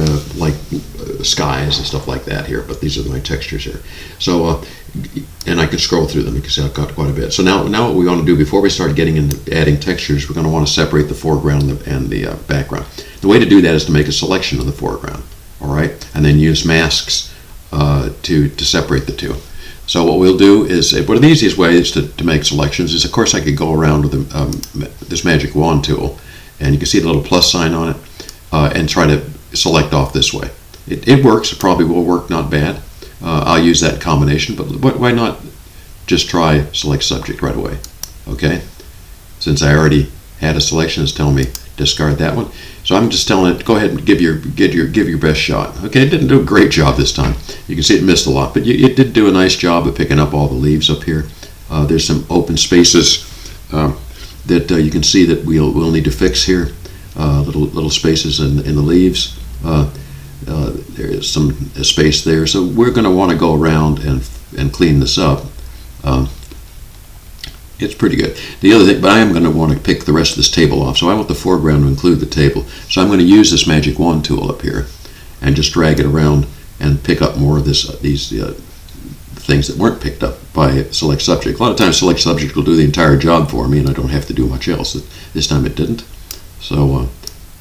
skies and stuff like that here. But these are my textures here. So. And I can scroll through them. You can see I've got quite a bit. So now what we want to do before we start getting into adding textures, we're going to want to separate the foreground and the background. The way to do that is to make a selection of the foreground, all right, and then use masks to separate the two. So what we'll do is, one of the easiest ways to make selections is, of course, I could go around with this magic wand tool, and you can see the little plus sign on it, and try to select off this way. It works. It probably will work not bad. I'll use that combination, but why not just try select subject right away? Okay, since I already had a selection, it's telling me discard that one. So I'm just telling it, go ahead and give your best shot. Okay, it didn't do a great job this time. You can see it missed a lot, but it did do a nice job of picking up all the leaves up here. There's some open spaces that you can see that we'll need to fix here. Little spaces in the leaves. There is some space there, so we're going to want to go around and clean this up. It's pretty good. The other thing, but I am going to want to pick the rest of this table off, so I want the foreground to include the table. So I'm going to use this magic wand tool up here and just drag it around and pick up more of these things that weren't picked up by select subject. A lot of times select subject will do the entire job for me and I don't have to do much else. This time it didn't. So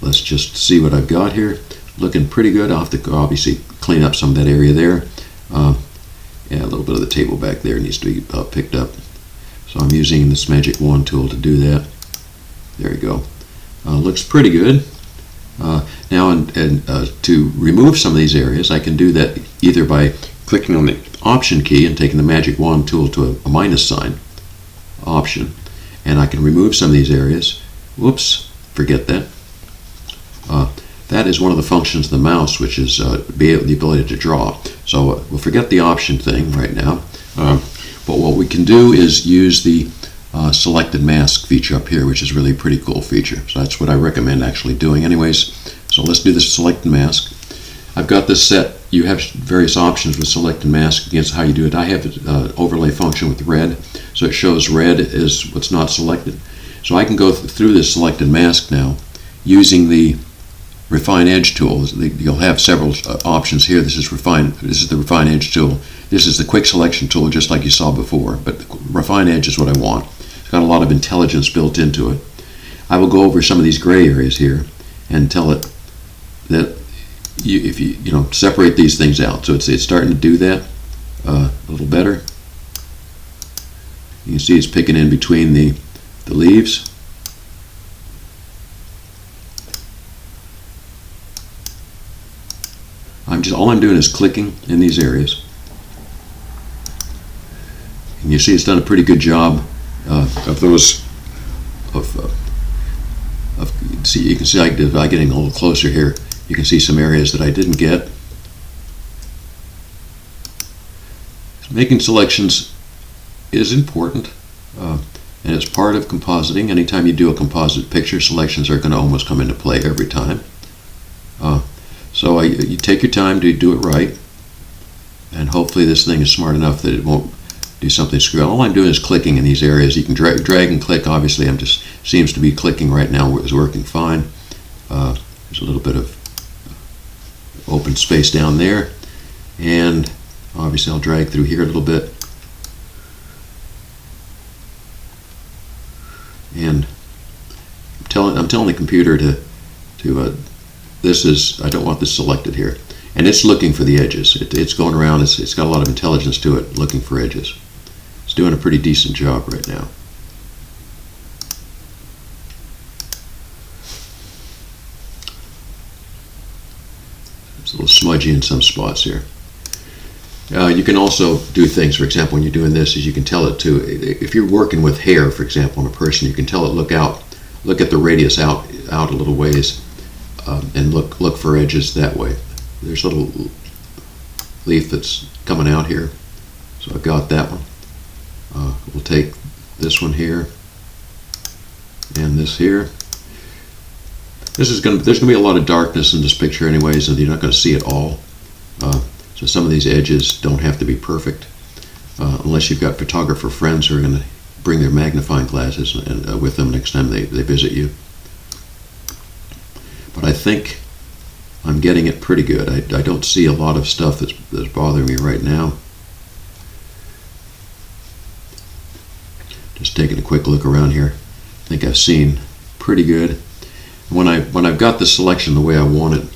let's just see what I've got here. Looking pretty good. I'll have to obviously clean up some of that area there. Yeah, a little bit of the table back there needs to be picked up. So I'm using this magic wand tool to do that. There you go. Looks pretty good. Now, to remove some of these areas, I can do that either by clicking on the Option key and taking the magic wand tool to a minus sign, Option, and I can remove some of these areas. Whoops, forget that. That is one of the functions of the mouse, which is the ability to draw. So we'll forget the Option thing right now. But what we can do is use the selected mask feature up here, which is really a pretty cool feature. So that's what I recommend actually doing anyways. So let's do this selected mask. I've got this set. You have various options with selected mask against how you do it. I have an overlay function with red, so it shows red is what's not selected. So I can go through this selected mask now using the Refine Edge tool. You'll have several options here. This is the Refine Edge tool. This is the quick selection tool, just like you saw before, but Refine Edge is what I want. It's got a lot of intelligence built into it. I will go over some of these gray areas here and tell it that if you separate these things out. So it's starting to do that a little better. You can see it's picking in between the leaves. all I'm doing is clicking in these areas. And you see it's done a pretty good job of those. See, you can see by getting a little closer here, you can see some areas that I didn't get. Making selections is important, and it's part of compositing. Anytime you do a composite picture, selections are going to almost come into play every time. So you take your time to do it right, and hopefully this thing is smart enough that it won't do something screwy. All I'm doing is clicking in these areas. You can drag and click. Obviously, I'm just seems to be clicking right now. It's working fine. There's a little bit of open space down there, and obviously I'll drag through here a little bit. And I'm telling the computer to I don't want this selected here, and it's looking for the edges. It's going around. It's got a lot of intelligence to it, looking for edges. It's doing a pretty decent job right now. It's a little smudgy in some spots here. You can also do things, for example, when you're doing this, is you can tell it to, if you're working with hair, for example, on a person, you can tell it look at the radius out a little ways, and look for edges that way. There's a little leaf that's coming out here, so I've got that one. We'll take this one here and this here. There's going to be a lot of darkness in this picture anyways, and you're not going to see it all. So some of these edges don't have to be perfect, unless you've got photographer friends who are going to bring their magnifying glasses with them next time they visit you. But I think I'm getting it pretty good. I don't see a lot of stuff that's bothering me right now. Just taking a quick look around here. I think I've seen pretty good. When I've got the selection the way I want it,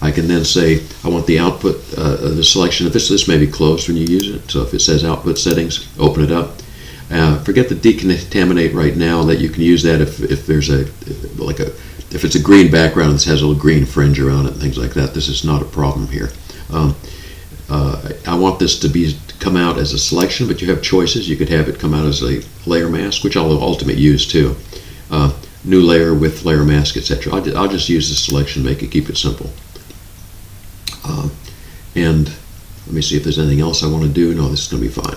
I can then say I want the output, the selection. If this may be closed when you use it, so if it says output settings, open it up. Forget the decontaminate right now. That you can use that if there's if it's a green background that has a little green fringe around it and things like that. This is not a problem here. I want this to come out as a selection, but you have choices. You could have it come out as a layer mask, which I'll ultimately use too. New layer with layer mask, etc. I'll just use the selection, keep it simple. And let me see if there's anything else I want to do. No, this is going to be fine.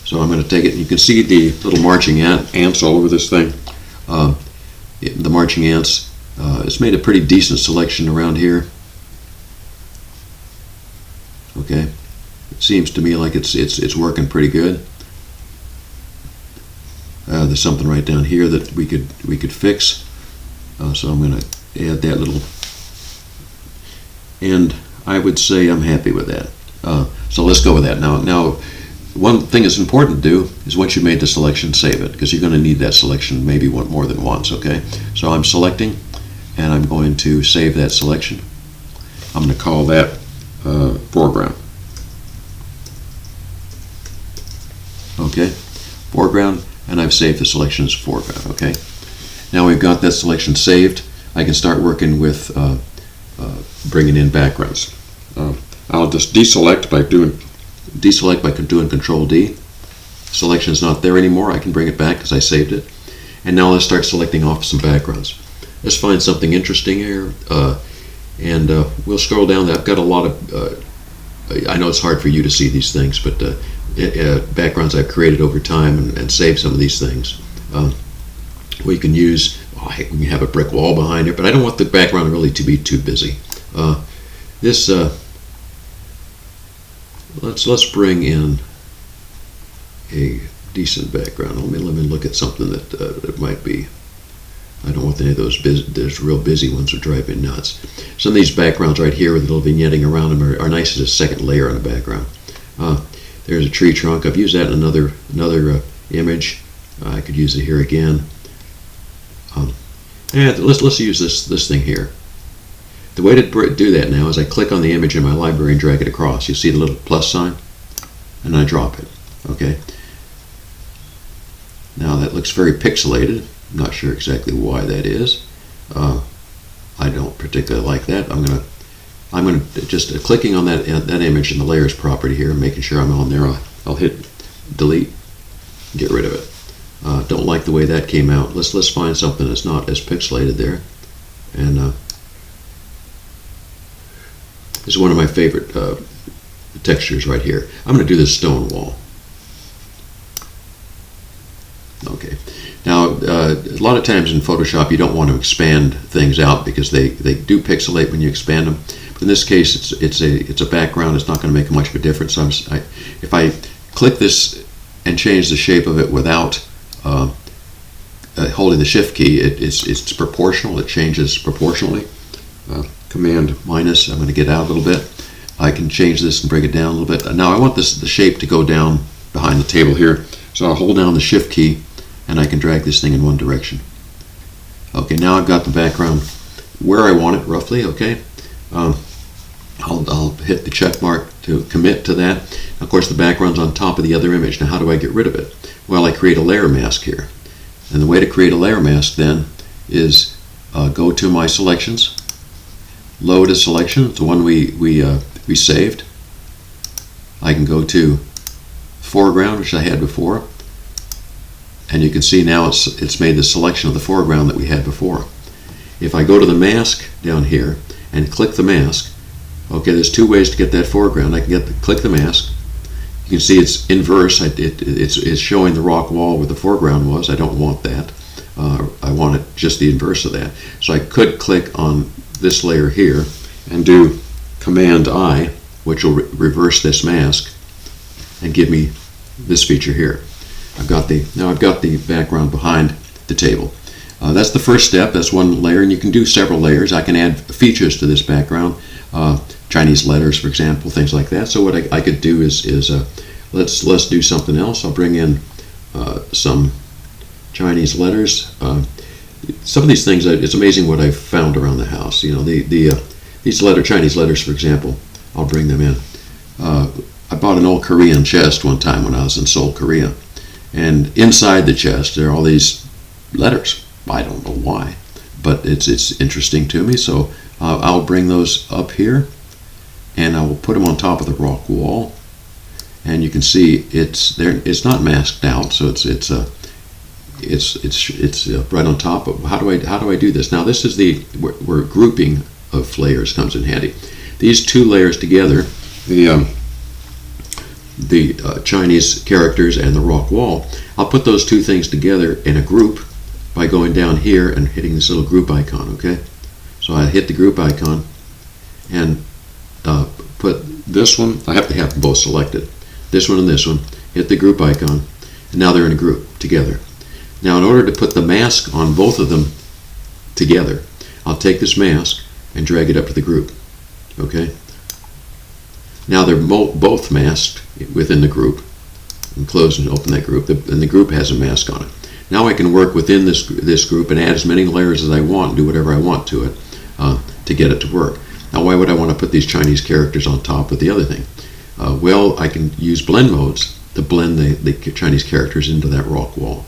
So I'm going to take it. You can see the little marching ants all over this thing. The marching ants. It's made a pretty decent selection around here. Okay, it seems to me like it's working pretty good. There's something right down here that we could fix. So I'm going to add that little, and I would say I'm happy with that. So let's go with that. Now, one thing that's important to do is once you've made the selection, save it, because you're going to need that selection maybe more than once. Okay, so I'm selecting, and I'm going to save that selection. I'm going to call that foreground. Okay, foreground, and I've saved the selection as foreground. Okay, now we've got that selection saved. I can start working with bringing in backgrounds. I'll just deselect by doing Control D. Selection is not there anymore. I can bring it back because I saved it. And now let's start selecting off some backgrounds. Let's find something interesting here, and we'll scroll down. I've got a lot of. I know it's hard for you to see these things, but backgrounds I've created over time and saved some of these things. We can use. We can have a brick wall behind it, but I don't want the background really to be too busy. Let's bring in a decent background. Let me look at something that might be. I don't want any of those real busy ones that drive me nuts. Some of these backgrounds right here with a little vignetting around them are nice as a second layer on the background. There's a tree trunk. I've used that in another image. I could use it here again. And let's use this thing here. The way to do that now is I click on the image in my library and drag it across. You see the little plus sign, and I drop it. Okay. Now that looks very pixelated. I'm not sure exactly why that is. I don't particularly like that. I'm going to I'm going to just clicking on that image in the layers property here, making sure I'm on there. I'll hit delete, get rid of it. Don't like the way that came out. Let's find something that's not as pixelated there. And this is one of my favorite textures right here. I'm going to do this stone wall. Okay. Now, a lot of times in Photoshop you don't want to expand things out because they do pixelate when you expand them. But in this case, it's a background. It's not going to make much of a difference. So if I click this and change the shape of it without holding the Shift key, it's proportional. It changes proportionally. Command minus. I'm going to get out a little bit. I can change this and bring it down a little bit. Now I want the shape to go down behind the table here. So I'll hold down the Shift key and I can drag this thing in one direction. Okay, now I've got the background where I want it roughly. Okay, I'll hit the check mark to commit to that. Of course, the background's on top of the other image. Now, how do I get rid of it? Well, I create a layer mask here, and the way to create a layer mask then is go to my selections, load a selection, the one we saved. I can go to foreground, which I had before. And you can see now it's made the selection of the foreground that we had before. If I go to the mask down here and click the mask, okay, there's two ways to get that foreground. I can click the mask. You can see it's inverse. It's showing the rock wall where the foreground was. I don't want that. I want it just the inverse of that. So I could click on this layer here and do Command I, which will reverse this mask and give me this feature here. I've got the background behind the table. That's the first step. That's one layer, and you can do several layers. I can add features to this background, Chinese letters, for example, things like that. So what I could do is let's do something else. I'll bring in some Chinese letters. Some of these things, it's amazing what I've found around the house. You know, these Chinese letters, for example, I'll bring them in. I bought an old Korean chest one time when I was in Seoul, Korea. And inside the chest, there are all these letters. I don't know why, but it's interesting to me. So I'll bring those up here, and I will put them on top of the rock wall. And you can see it's there. It's not masked out, so it's right on top. Of how do I do this? Now this is where grouping of layers comes in handy. These two layers together, the Chinese characters and the rock wall, I'll put those two things together in a group by going down here and hitting this little group icon, okay? So I hit the group icon and put this one, I have to have them both selected, this one and this one, hit the group icon, and now they're in a group together. Now in order to put the mask on both of them together, I'll take this mask and drag it up to the group, okay? Now they're both masked within the group. And close and open that group, and the group has a mask on it. Now I can work within this group and add as many layers as I want, do whatever I want to it to get it to work. Now why would I want to put these Chinese characters on top of the other thing? Well, I can use blend modes to blend the Chinese characters into that rock wall.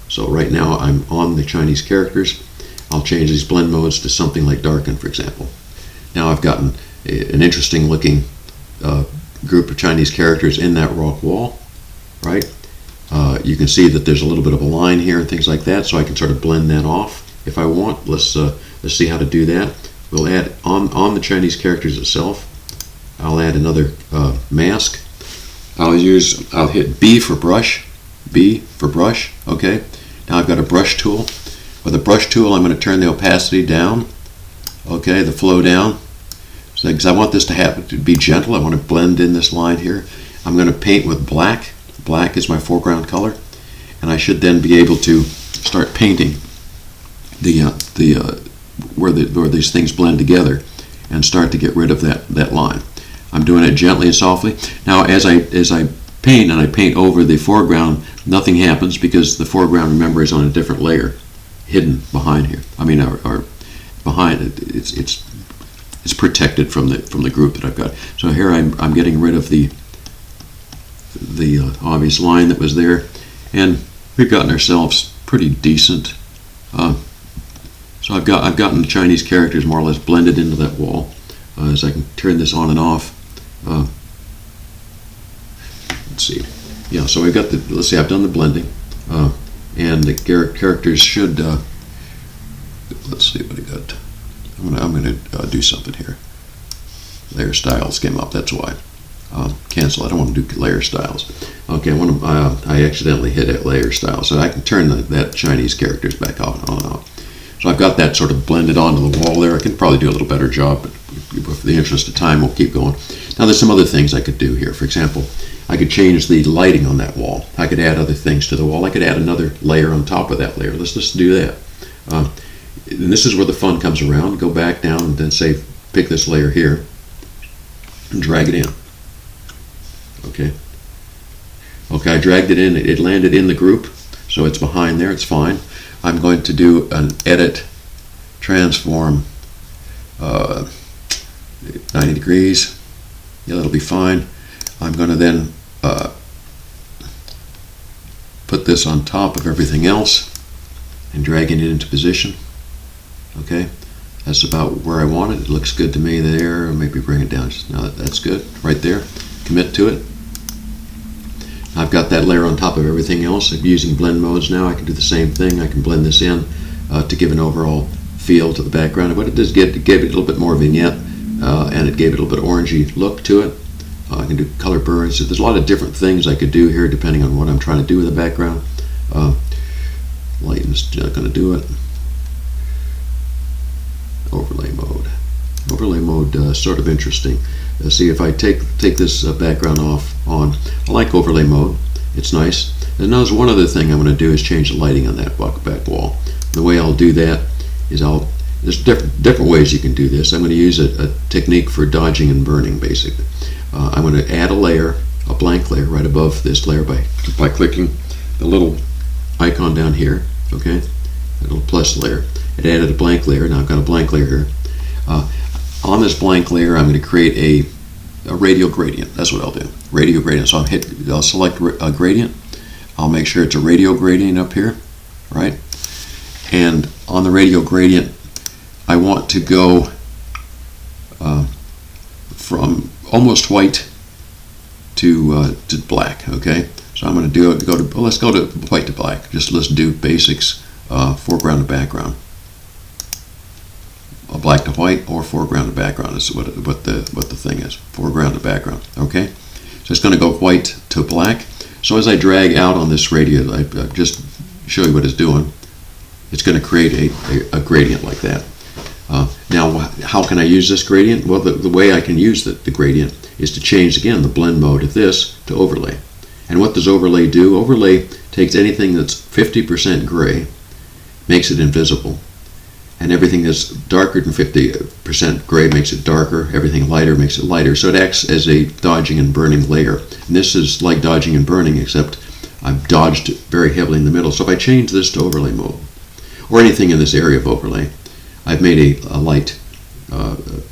So right now I'm on the Chinese characters. I'll change these blend modes to something like Darken, for example. Now I've gotten an interesting looking group of Chinese characters in that rock wall, right? You can see that there's a little bit of a line here and things like that, so I can sort of blend that off if I want. Let's see how to do that. We'll add on the Chinese characters itself. I'll add another mask. I'll hit B for brush. Okay. Now I've got a brush tool. With a brush tool, I'm going to turn the opacity down. Okay, the flow down. So because I want this to be gentle, I want to blend in this line here. I'm going to paint with black. Black is my foreground color, and I should then be able to start painting where these things blend together and start to get rid of that line. I'm doing it gently and softly. Now as I paint and I paint over the foreground, nothing happens because the foreground, remember, is on a different layer, hidden behind here. I mean, or behind it, it's protected from the group that I've got. So here I'm getting rid of the obvious line that was there, and we've gotten ourselves pretty decent. So I've gotten the Chinese characters more or less blended into that wall. is I can turn this on and off. Let's see. Yeah, so we've got the, let's see, I've done the blending. And the characters should, let's see what I got. I'm gonna do something here. Layer styles came up, that's why. Cancel, I don't want to do layer styles. Okay, I accidentally hit it, layer style, so I can turn that Chinese characters back off and on and off. So I've got that sort of blended onto the wall there. I can probably do a little better job, but for the interest of time, we'll keep going. Now there's some other things I could do here. For example, I could change the lighting on that wall. I could add other things to the wall. I could add another layer on top of that layer. Let's just do that. And this is where the fun comes around. Go back down and then say, pick this layer here and drag it in. Okay. Okay, I dragged it in. It landed in the group, so it's behind there. It's fine. I'm going to do an edit, transform, 90 degrees. Yeah, that'll be fine. I'm going to then put this on top of everything else and dragging it into position. Okay, that's about where I want it. It looks good to me there. Maybe bring it down. Now that's good right there. Commit to it. I've got that layer on top of everything else. I'm using blend modes now. I can do the same thing. I can blend this in to give an overall feel to the background. What it does, it gave it a little bit more vignette, and it gave it a little bit orangey look to it. I can do color burns. There's a lot of different things I could do here depending on what I'm trying to do with the background. Lighten's not going to do it. Overlay mode. Overlay mode, sort of interesting. See, if I take this background off on, I like overlay mode. It's nice. And now there's one other thing I'm going to do is change the lighting on that back wall. The way I'll do that is there's different ways you can do this. I'm going to use a technique for dodging and burning, basically. I'm going to add a layer, a blank layer, right above this layer by clicking the little icon down here. Okay, that little plus layer. It added a blank layer. Now I've got a blank layer here. On this blank layer, I'm going to create a radial gradient. That's what I'll do. Radial gradient. So I'll select a gradient. I'll make sure it's a radial gradient up here, right? And on the radial gradient, I want to go from almost white to black. Okay. So I'm going to do it. Let's go to white to black. Let's do basics, foreground to background. Black to white or foreground to background is what the thing is. Foreground to background. Okay, so it's going to go white to black. So as I drag out on this radial, I just show you what it's doing. It's going to create a gradient like that. Now, how can I use this gradient? Well, the way I can use the gradient is to change again the blend mode of this to overlay. And what does overlay do? Overlay takes anything that's 50% gray, makes it invisible. And everything that's darker than 50% gray makes it darker. Everything lighter makes it lighter. So it acts as a dodging and burning layer. And this is like dodging and burning, except I've dodged very heavily in the middle. So if I change this to overlay mode, or anything in this area of overlay, I've made a light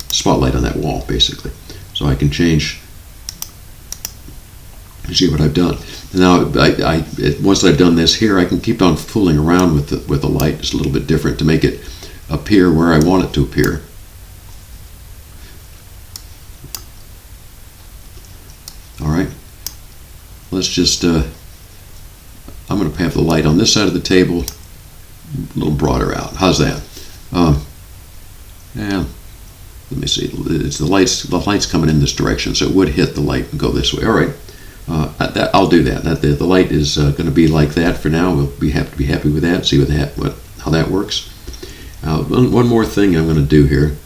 spotlight on that wall, basically. So I can change. You see what I've done. Now, once I've done this here, I can keep on fooling around with the light. It's a little bit different to make it appear where I want it to appear. All right. Let's just, I'm going to have the light on this side of the table a little broader out. How's that? Yeah. Let me see. It's the light's coming in this direction, so it would hit the light and go this way. All right. I'll do that. The light is going to be like that for now. We'll have to be happy with that. See how that works. One more thing I'm going to do here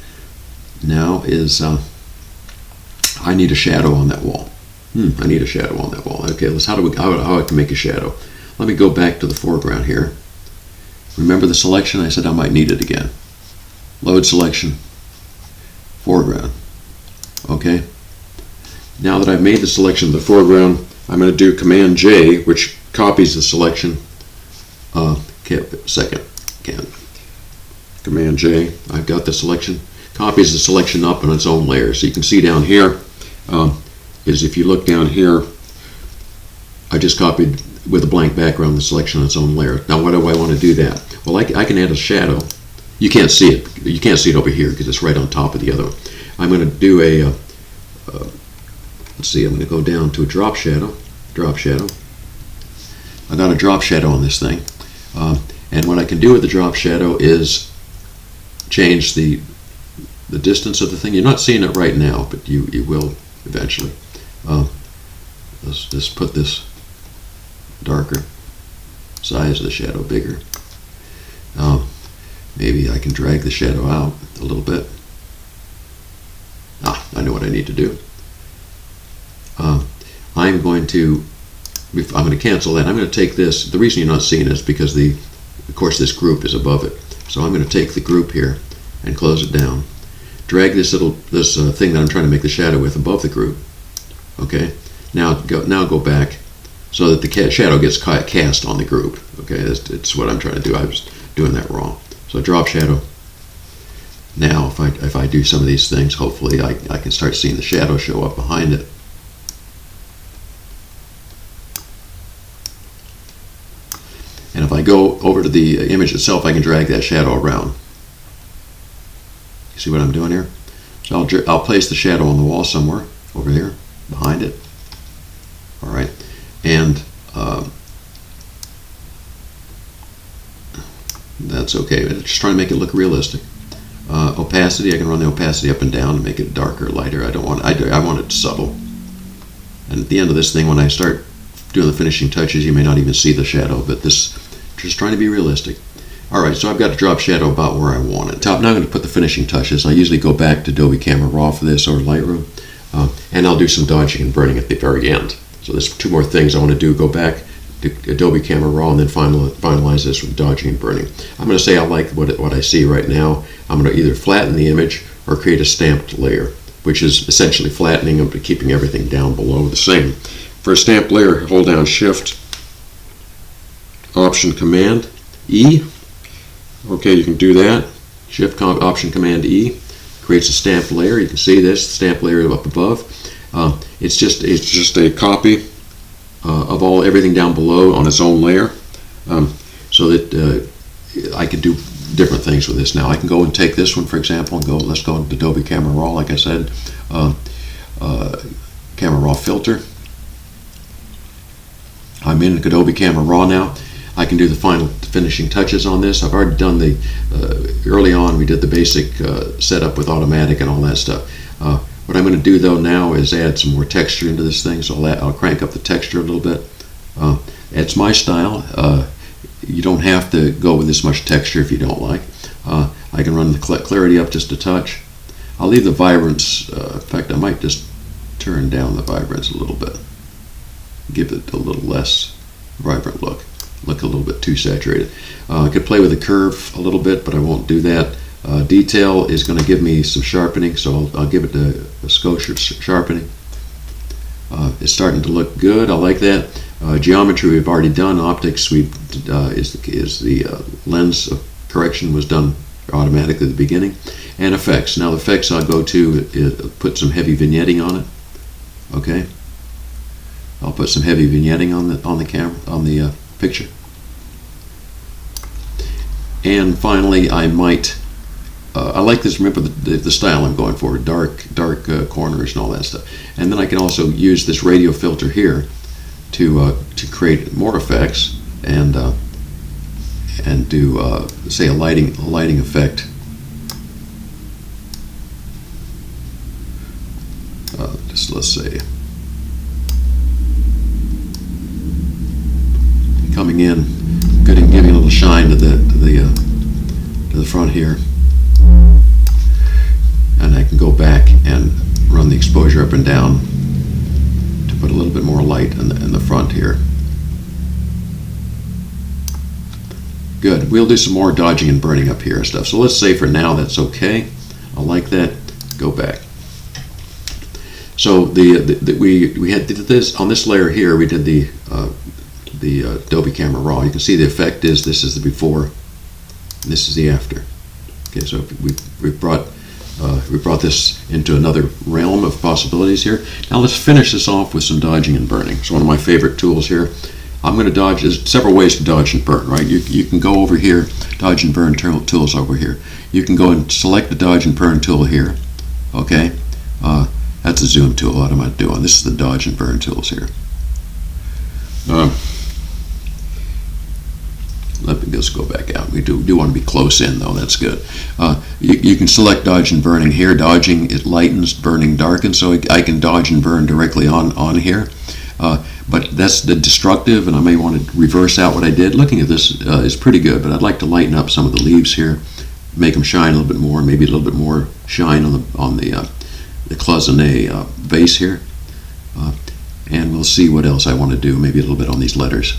now is I need a shadow on that wall. I need a shadow on that wall. Okay, how I can make a shadow. Let me go back to the foreground here. Remember the selection? I said I might need it again. Load selection, foreground. Okay. Now that I've made the selection of the foreground, I'm going to do Command J, which copies the selection. Command J. I've got the selection. Copies the selection up on its own layer. So you can see down here is if you look down here, I just copied with a blank background the selection on its own layer. Now, why do I want to do that? Well, I can add a shadow. You can't see it. You can't see it over here because it's right on top of the other one. I'm going to do a, let's see, I'm going to go down to a drop shadow. I got a drop shadow on this thing. And what I can do with the drop shadow is change the distance of the thing. You're not seeing it right now, but you will eventually. Let's just put this darker, size of the shadow bigger. Maybe I can drag the shadow out a little bit. I know what I need to do. I'm going to cancel that. I'm going to take this. The reason you're not seeing it is because of course this group is above it. So I'm going to take the group here and close it down. Drag this thing that I'm trying to make the shadow with above the group. Okay. Now go back so that the shadow gets cast on the group. Okay, that's what I'm trying to do. I was doing that wrong. So drop shadow. Now if I do some of these things, hopefully I can start seeing the shadow show up behind it. And if I go over to the image itself, I can drag that shadow around. You see what I'm doing here? So I'll place the shadow on the wall somewhere over here behind it. All right, and that's okay. Just trying to make it look realistic. Opacity, I can run the opacity up and down and make it darker, lighter. I want it subtle. And at the end of this thing, when I start doing the finishing touches, you may not even see the shadow, but just trying to be realistic. All right, so I've got a drop shadow about where I want it. Now I'm going to put the finishing touches. I usually go back to Adobe Camera Raw for this or Lightroom, and I'll do some dodging and burning at the very end. So there's two more things I want to do. Go back to Adobe Camera Raw and then finalize this with dodging and burning. I'm going to say I like what I see right now. I'm going to either flatten the image or create a stamped layer, which is essentially flattening them but keeping everything down below the same. For a stamped layer, hold down Shift, Option Command E. Okay, you can do that. Shift Option Command E creates a stamped layer. You can see this stamped layer up above. It's just a copy of everything down below on its own layer, so that I can do different things with this now. I can go and take this one, for example, and let's go into Adobe Camera Raw, like I said, Camera Raw filter. I'm in Adobe Camera Raw now. I can do the final finishing touches on this. I've already done early on we did the basic setup with automatic and all that stuff. What I'm going to do though now is add some more texture into this thing, so I'll crank up the texture a little bit. It's my style. You don't have to go with this much texture if you don't like. I can run the clarity up just a touch. I'll leave the vibrance, in fact I might just turn down the vibrance a little bit. Give it a little less vibrant look a little bit too saturated. I could play with the curve a little bit, but I won't do that. Detail is going to give me some sharpening, so I'll give it a scotia sharpening. It's starting to look good. I like that. Geometry we've already done. Optics is the lens correction was done automatically at the beginning. And effects. Now the effects I'll go to put some heavy vignetting on it. Okay. I'll put some heavy vignetting on the camera, on the picture. And finally, I might. I like this. Remember the style I'm going for: dark corners and all that stuff. And then I can also use this radio filter here to create more effects and do say a lighting effect. Let's say coming in, giving a little shine to the front here, and I can go back and run the exposure up and down to put a little bit more light in the front here. Good. We'll do some more dodging and burning up here and stuff. So let's say for now that's okay. I like that. Go back. So we had did this on this layer here. We did the Adobe Camera Raw. You can see the effect is this is the before, and this is the after. Okay, so we brought this into another realm of possibilities here. Now let's finish this off with some dodging and burning. It's one of my favorite tools here. I'm going to dodge. There's several ways to dodge and burn, right? You can go over here, dodge and burn tools over here. You can go and select the dodge and burn tool here. Okay, that's a zoom tool. What am I doing? This is the dodge and burn tools here. Let me just go back out. We do want to be close in, though. That's good. You can select dodge and burning here. Dodging, it lightens, burning, darkens. So I can dodge and burn directly on here. But that's the destructive, and I may want to reverse out what I did. Looking at this is pretty good, but I'd like to lighten up some of the leaves here, make them shine a little bit more, maybe a little bit more shine on the cloisonné vase here. And we'll see what else I want to do, maybe a little bit on these letters.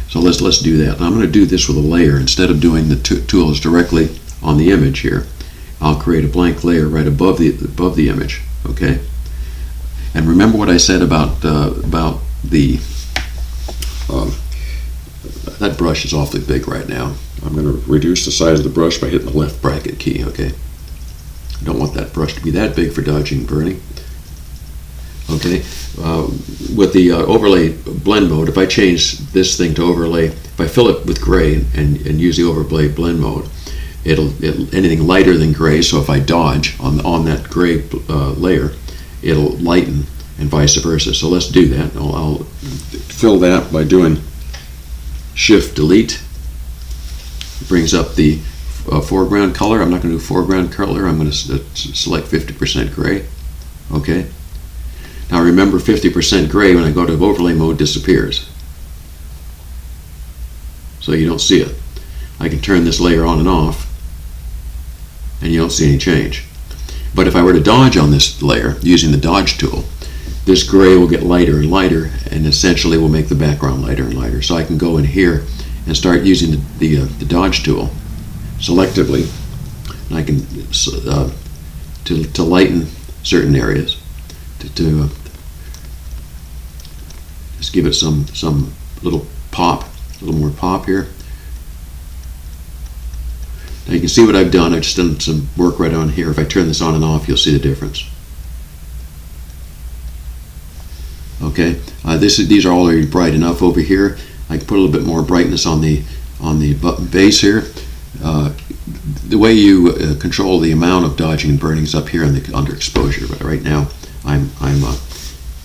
So let's do that. And I'm going to do this with a layer. Instead of doing the tools directly on the image here, I'll create a blank layer right above the image. Okay. And remember what I said about the that brush is awfully big right now. I'm going to reduce the size of the brush by hitting the left bracket key. Okay. I don't want that brush to be that big for dodging and burning. Okay, with the overlay blend mode, if I change this thing to overlay, if I fill it with gray and use the overlay blend mode, it'll anything lighter than gray. So if I dodge on that gray layer, it'll lighten, and vice versa. So let's do that. I'll fill that by doing Shift Delete. It brings up the foreground color. I'm not going to do foreground color. I'm going to select 50% gray. Okay. Now remember, 50% gray when I go to overlay mode disappears. So you don't see it. I can turn this layer on and off, and you don't see any change. But if I were to dodge on this layer using the dodge tool, this gray will get lighter and lighter, and essentially will make the background lighter and lighter. So I can go in here and start using the dodge tool selectively, and I can to lighten certain areas, to just give it some little pop, a little more pop here. Now you can see what I've done. I've just done some work right on here. If I turn this on and off, you'll see the difference. Okay, these are already bright enough over here. I can put a little bit more brightness on the base here. The way you control the amount of dodging and burning is up here in the underexposure. But right now, I'm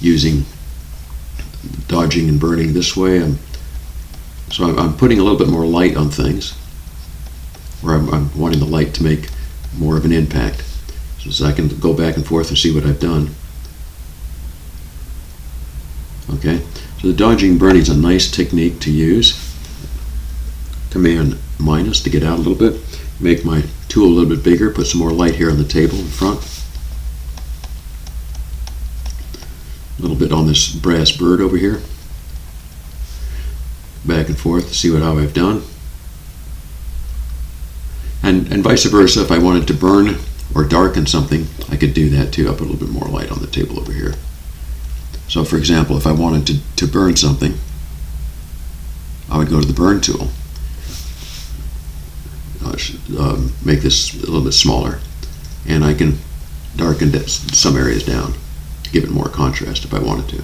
using dodging and burning this way. So I'm putting a little bit more light on things, where I'm wanting the light to make more of an impact. So I can go back and forth and see what I've done. Okay, so the dodging and burning is a nice technique to use. Command minus to get out a little bit, make my tool a little bit bigger, put some more light here on the table in front. A little bit on this brass bird over here. Back and forth to see how I've done. And vice versa, if I wanted to burn or darken something, I could do that too. I'll put a little bit more light on the table over here. So for example, if I wanted to burn something, I would go to the burn tool. Make this a little bit smaller, and I can darken some areas down to give it more contrast if I wanted to.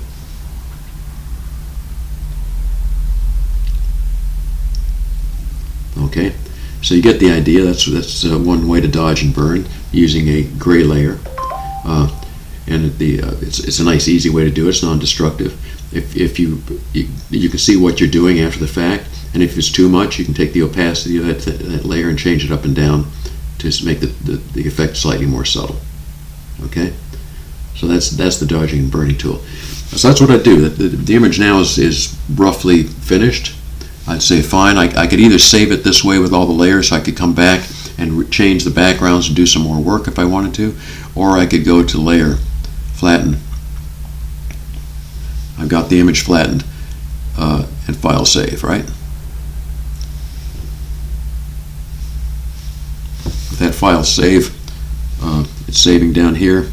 Okay, so you get the idea. That's one way to dodge and burn using a gray layer, and it's a nice, easy way to do it. It's non-destructive. If you can see what you're doing after the fact, and if it's too much, you can take the opacity of that layer and change it up and down to make the effect slightly more subtle. Okay, so that's the dodging and burning tool. So that's what I do. The image now is roughly finished. I'd say fine. I could either save it this way with all the layers, so I could come back and change the backgrounds and do some more work if I wanted to, or I could go to layer, flatten. I've got the image flattened, and file save, right? With that file save, it's saving down here.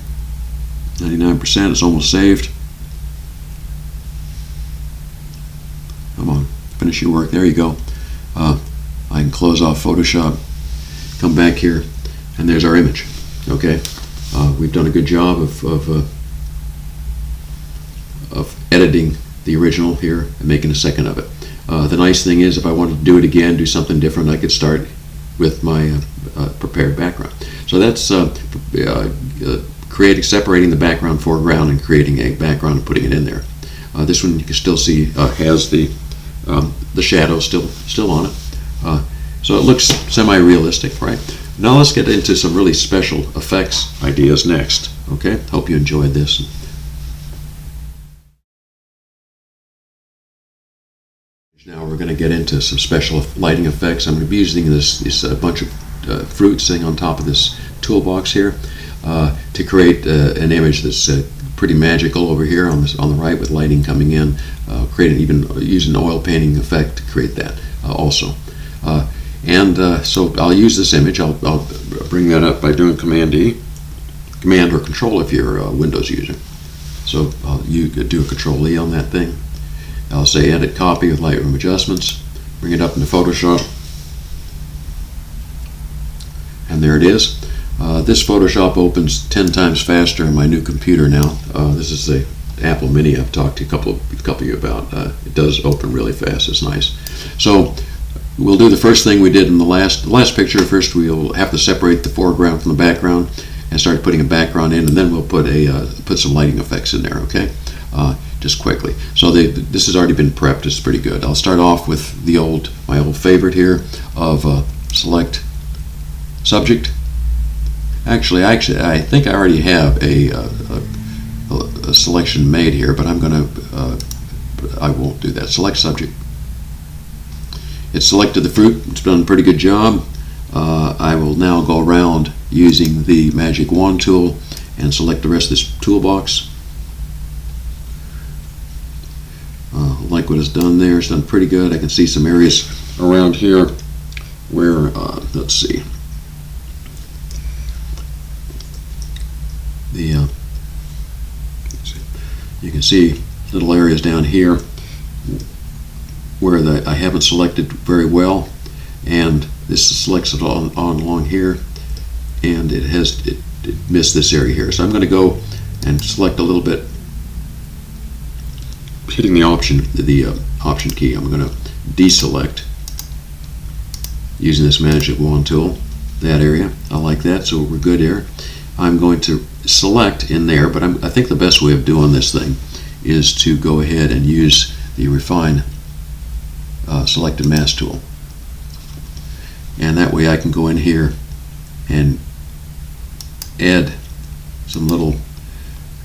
99%, it's almost saved. Come on, finish your work. There you go. I can close off Photoshop, come back here, and there's our image. Okay, we've done a good job of editing the original here and making a second of it. The nice thing is, if I wanted to do it again, do something different, I could start with my prepared background. So that's separating the background, foreground, and creating a background and putting it in there. This one you can still see has the shadow still on it, so it looks semi-realistic, right? Now let's get into some really special effects ideas next. Okay, hope you enjoyed this. Now we're going to get into some special lighting effects. I'm going to be using this bunch of fruit sitting on top of this toolbox here to create an image that's pretty magical over here on the right, with lighting coming in. Even use an oil painting effect to create that also. So I'll use this image. I'll bring that up by doing Command E, Command or Control if you're a Windows user. So you could do a Control E on that thing. I'll say Edit Copy with Lightroom Adjustments. Bring it up into Photoshop, and there it is. This Photoshop opens 10 times faster on my new computer now. This is the Apple Mini I've talked to a couple of you about. It does open really fast. It's nice. So we'll do the first thing we did in the last picture. First, we'll have to separate the foreground from the background and start putting a background in, and then we'll put some lighting effects in there. Okay, just quickly. So this has already been prepped. It's pretty good. I'll start off with my old favorite here of select subject. Actually, I think I already have a selection made here, but I won't do that. Select subject. It's selected the fruit. It's done a pretty good job. I will now go around using the magic wand tool and select the rest of this toolbox. Like what it's done there. It's done pretty good. I can see some areas around here where, let's see. You can see little areas down here where I haven't selected very well, and this selects it on along here, and it missed this area here. So I'm going to go and select a little bit, hitting the option key. I'm going to deselect using this magic wand tool that area. I like that, so we're good here. I'm going to select in there, but I think the best way of doing this thing is to go ahead and use the Refine Selected Mask tool. And that way I can go in here and add some little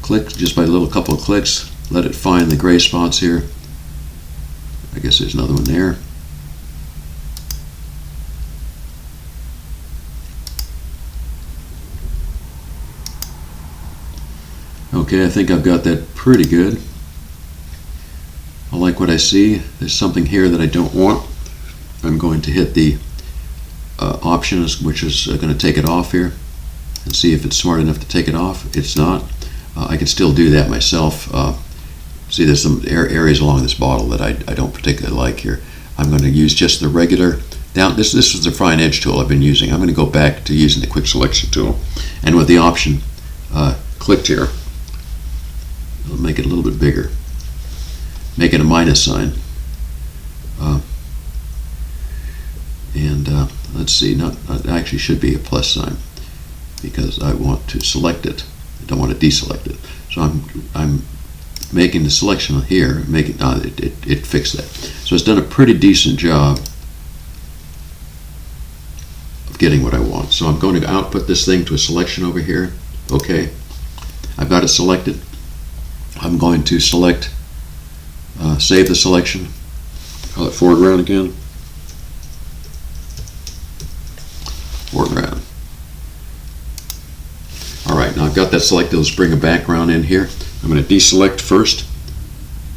clicks, just by a little couple of clicks, let it find the gray spots here. I guess there's another one there. Okay, I think I've got that pretty good. I like what I see. There's something here that I don't want. I'm going to hit the option, which is going to take it off here, and see if it's smart enough to take it off. It's not. I can still do that myself. See, there's some areas along this bottle that I don't particularly like here. I'm going to use just the regular down. This was the Refine Edge tool I've been using. I'm going to go back to using the Quick Selection tool, and with the option clicked here, I'll make it a little bit bigger. Make it a minus sign. Let's see, it actually should be a plus sign because I want to select it. I don't want to deselect it. So I'm making the selection here. It fixed that. So it's done a pretty decent job of getting what I want. So I'm going to output this thing to a selection over here. Okay, I've got it selected. I'm going to select, save the selection, call it foreground again. Foreground. Alright, now I've got that selected. Let's bring a background in here. I'm going to deselect first.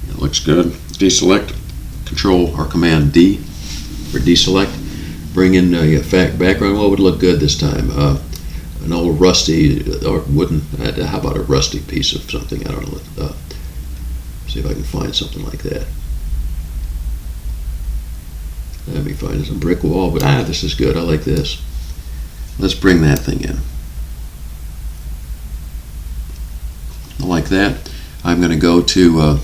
It looks good. Deselect, Control or Command D for deselect. Bring in a background. What would look good this time? An old rusty or wooden, how about a rusty piece of something? I don't know. See if I can find something like that. Let me find some brick wall, but this is good. I like this. Let's bring that thing in. Like that. I'm going to go to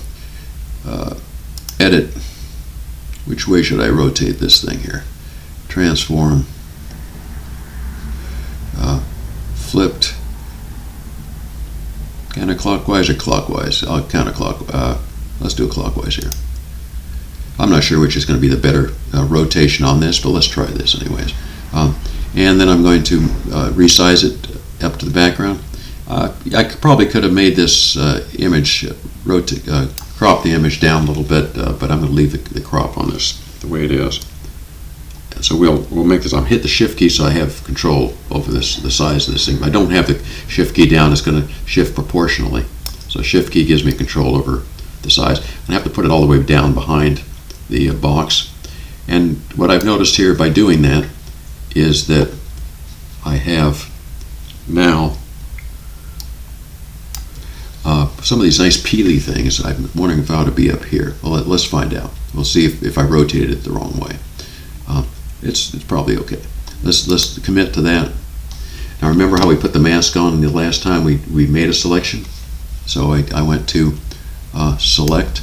Edit. Which way should I rotate this thing here? Transform. Flipped. Counterclockwise or clockwise? Counterclockwise. Let's do it clockwise here. I'm not sure which is going to be the better rotation on this, but let's try this anyways. And then I'm going to resize it up to the background. I probably could have made this image, crop the image down a little bit, but I'm going to leave the crop on this the way it is. So we'll make this. I'll hit the Shift key so I have control over the size of this thing. If I don't have the Shift key down, it's going to shift proportionally. So Shift key gives me control over the size. I have to put it all the way down behind the box. And what I've noticed here by doing that is that I have now some of these nice peely things. I'm wondering if I ought to be up here. Well, let's find out. We'll see if I rotated it the wrong way. It's probably okay. Let's commit to that. Now remember how we put the mask on the last time we made a selection? So I went to select,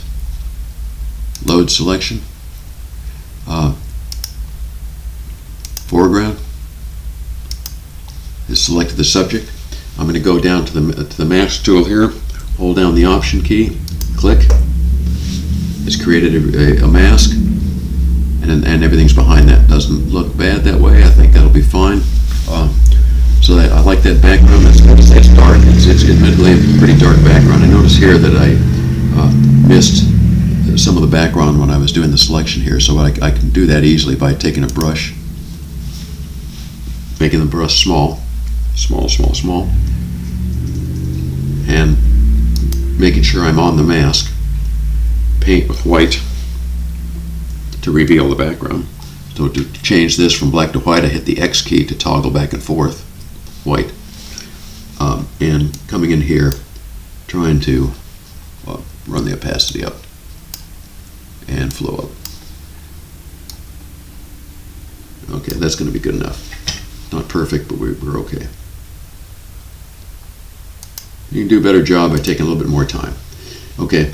load selection, foreground. It selected the subject. I'm going to go down to the mask tool here, hold down the Option key, click. It's created a mask, and everything's behind that. Doesn't look bad that way. I think that'll be fine. So I like that background. It's dark. It's admittedly a pretty dark background. I notice here that I missed some of the background when I was doing the selection here, so I can do that easily by taking a brush, making the brush small, and making sure I'm on the mask. Paint with white to reveal the background. So to change this from black to white, I hit the X key to toggle back and forth, white. And coming in here, trying to run the opacity up and flow up. Okay, that's going to be good enough. Not perfect, but we're okay. You can do a better job by taking a little bit more time. Okay,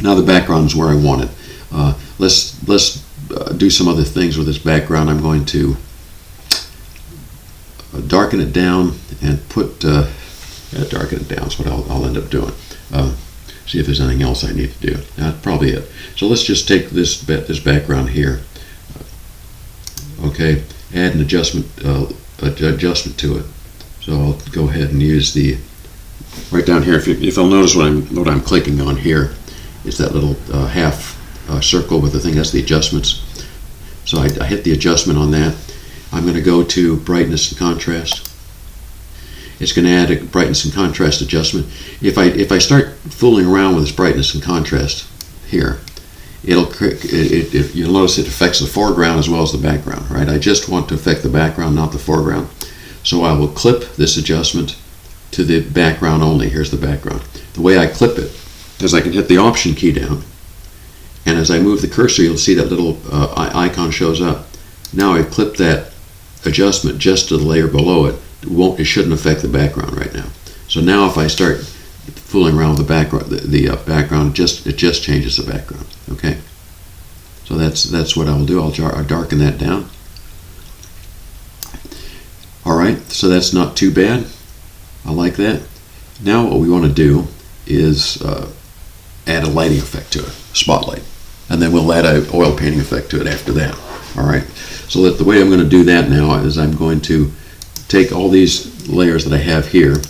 now the background is where I want it. Let's do some other things with this background. I'm going to darken it down and put darken it down is what I'll end up doing. See if there's anything else I need to do. That's probably it. So let's just take this background here. Okay, add an adjustment to it. So I'll go ahead and use the right down here. If you'll notice what I'm clicking on here is that little half circle with the thing. That's the adjustments. So I hit the adjustment on that. I'm going to go to brightness and contrast. It's going to add a brightness and contrast adjustment. If I start fooling around with this brightness and contrast here, you'll notice it affects the foreground as well as the background, right? I just want to affect the background, not the foreground. So I will clip this adjustment to the background only. Here's the background. The way I clip it is I can hit the Option key down, and as I move the cursor, you'll see that little icon shows up. Now I've clipped that adjustment just to the layer below it. It shouldn't affect the background right now. So now if I start fooling around with the background, it just changes the background. Okay. So that's what I'll do. I'll darken that down. All right. So that's not too bad. I like that. Now what we want to do is add a lighting effect to it, spotlight, and then we'll add an oil painting effect to it after that. All right. So the way I'm going to do that now is I'm going to take all these layers that I have here,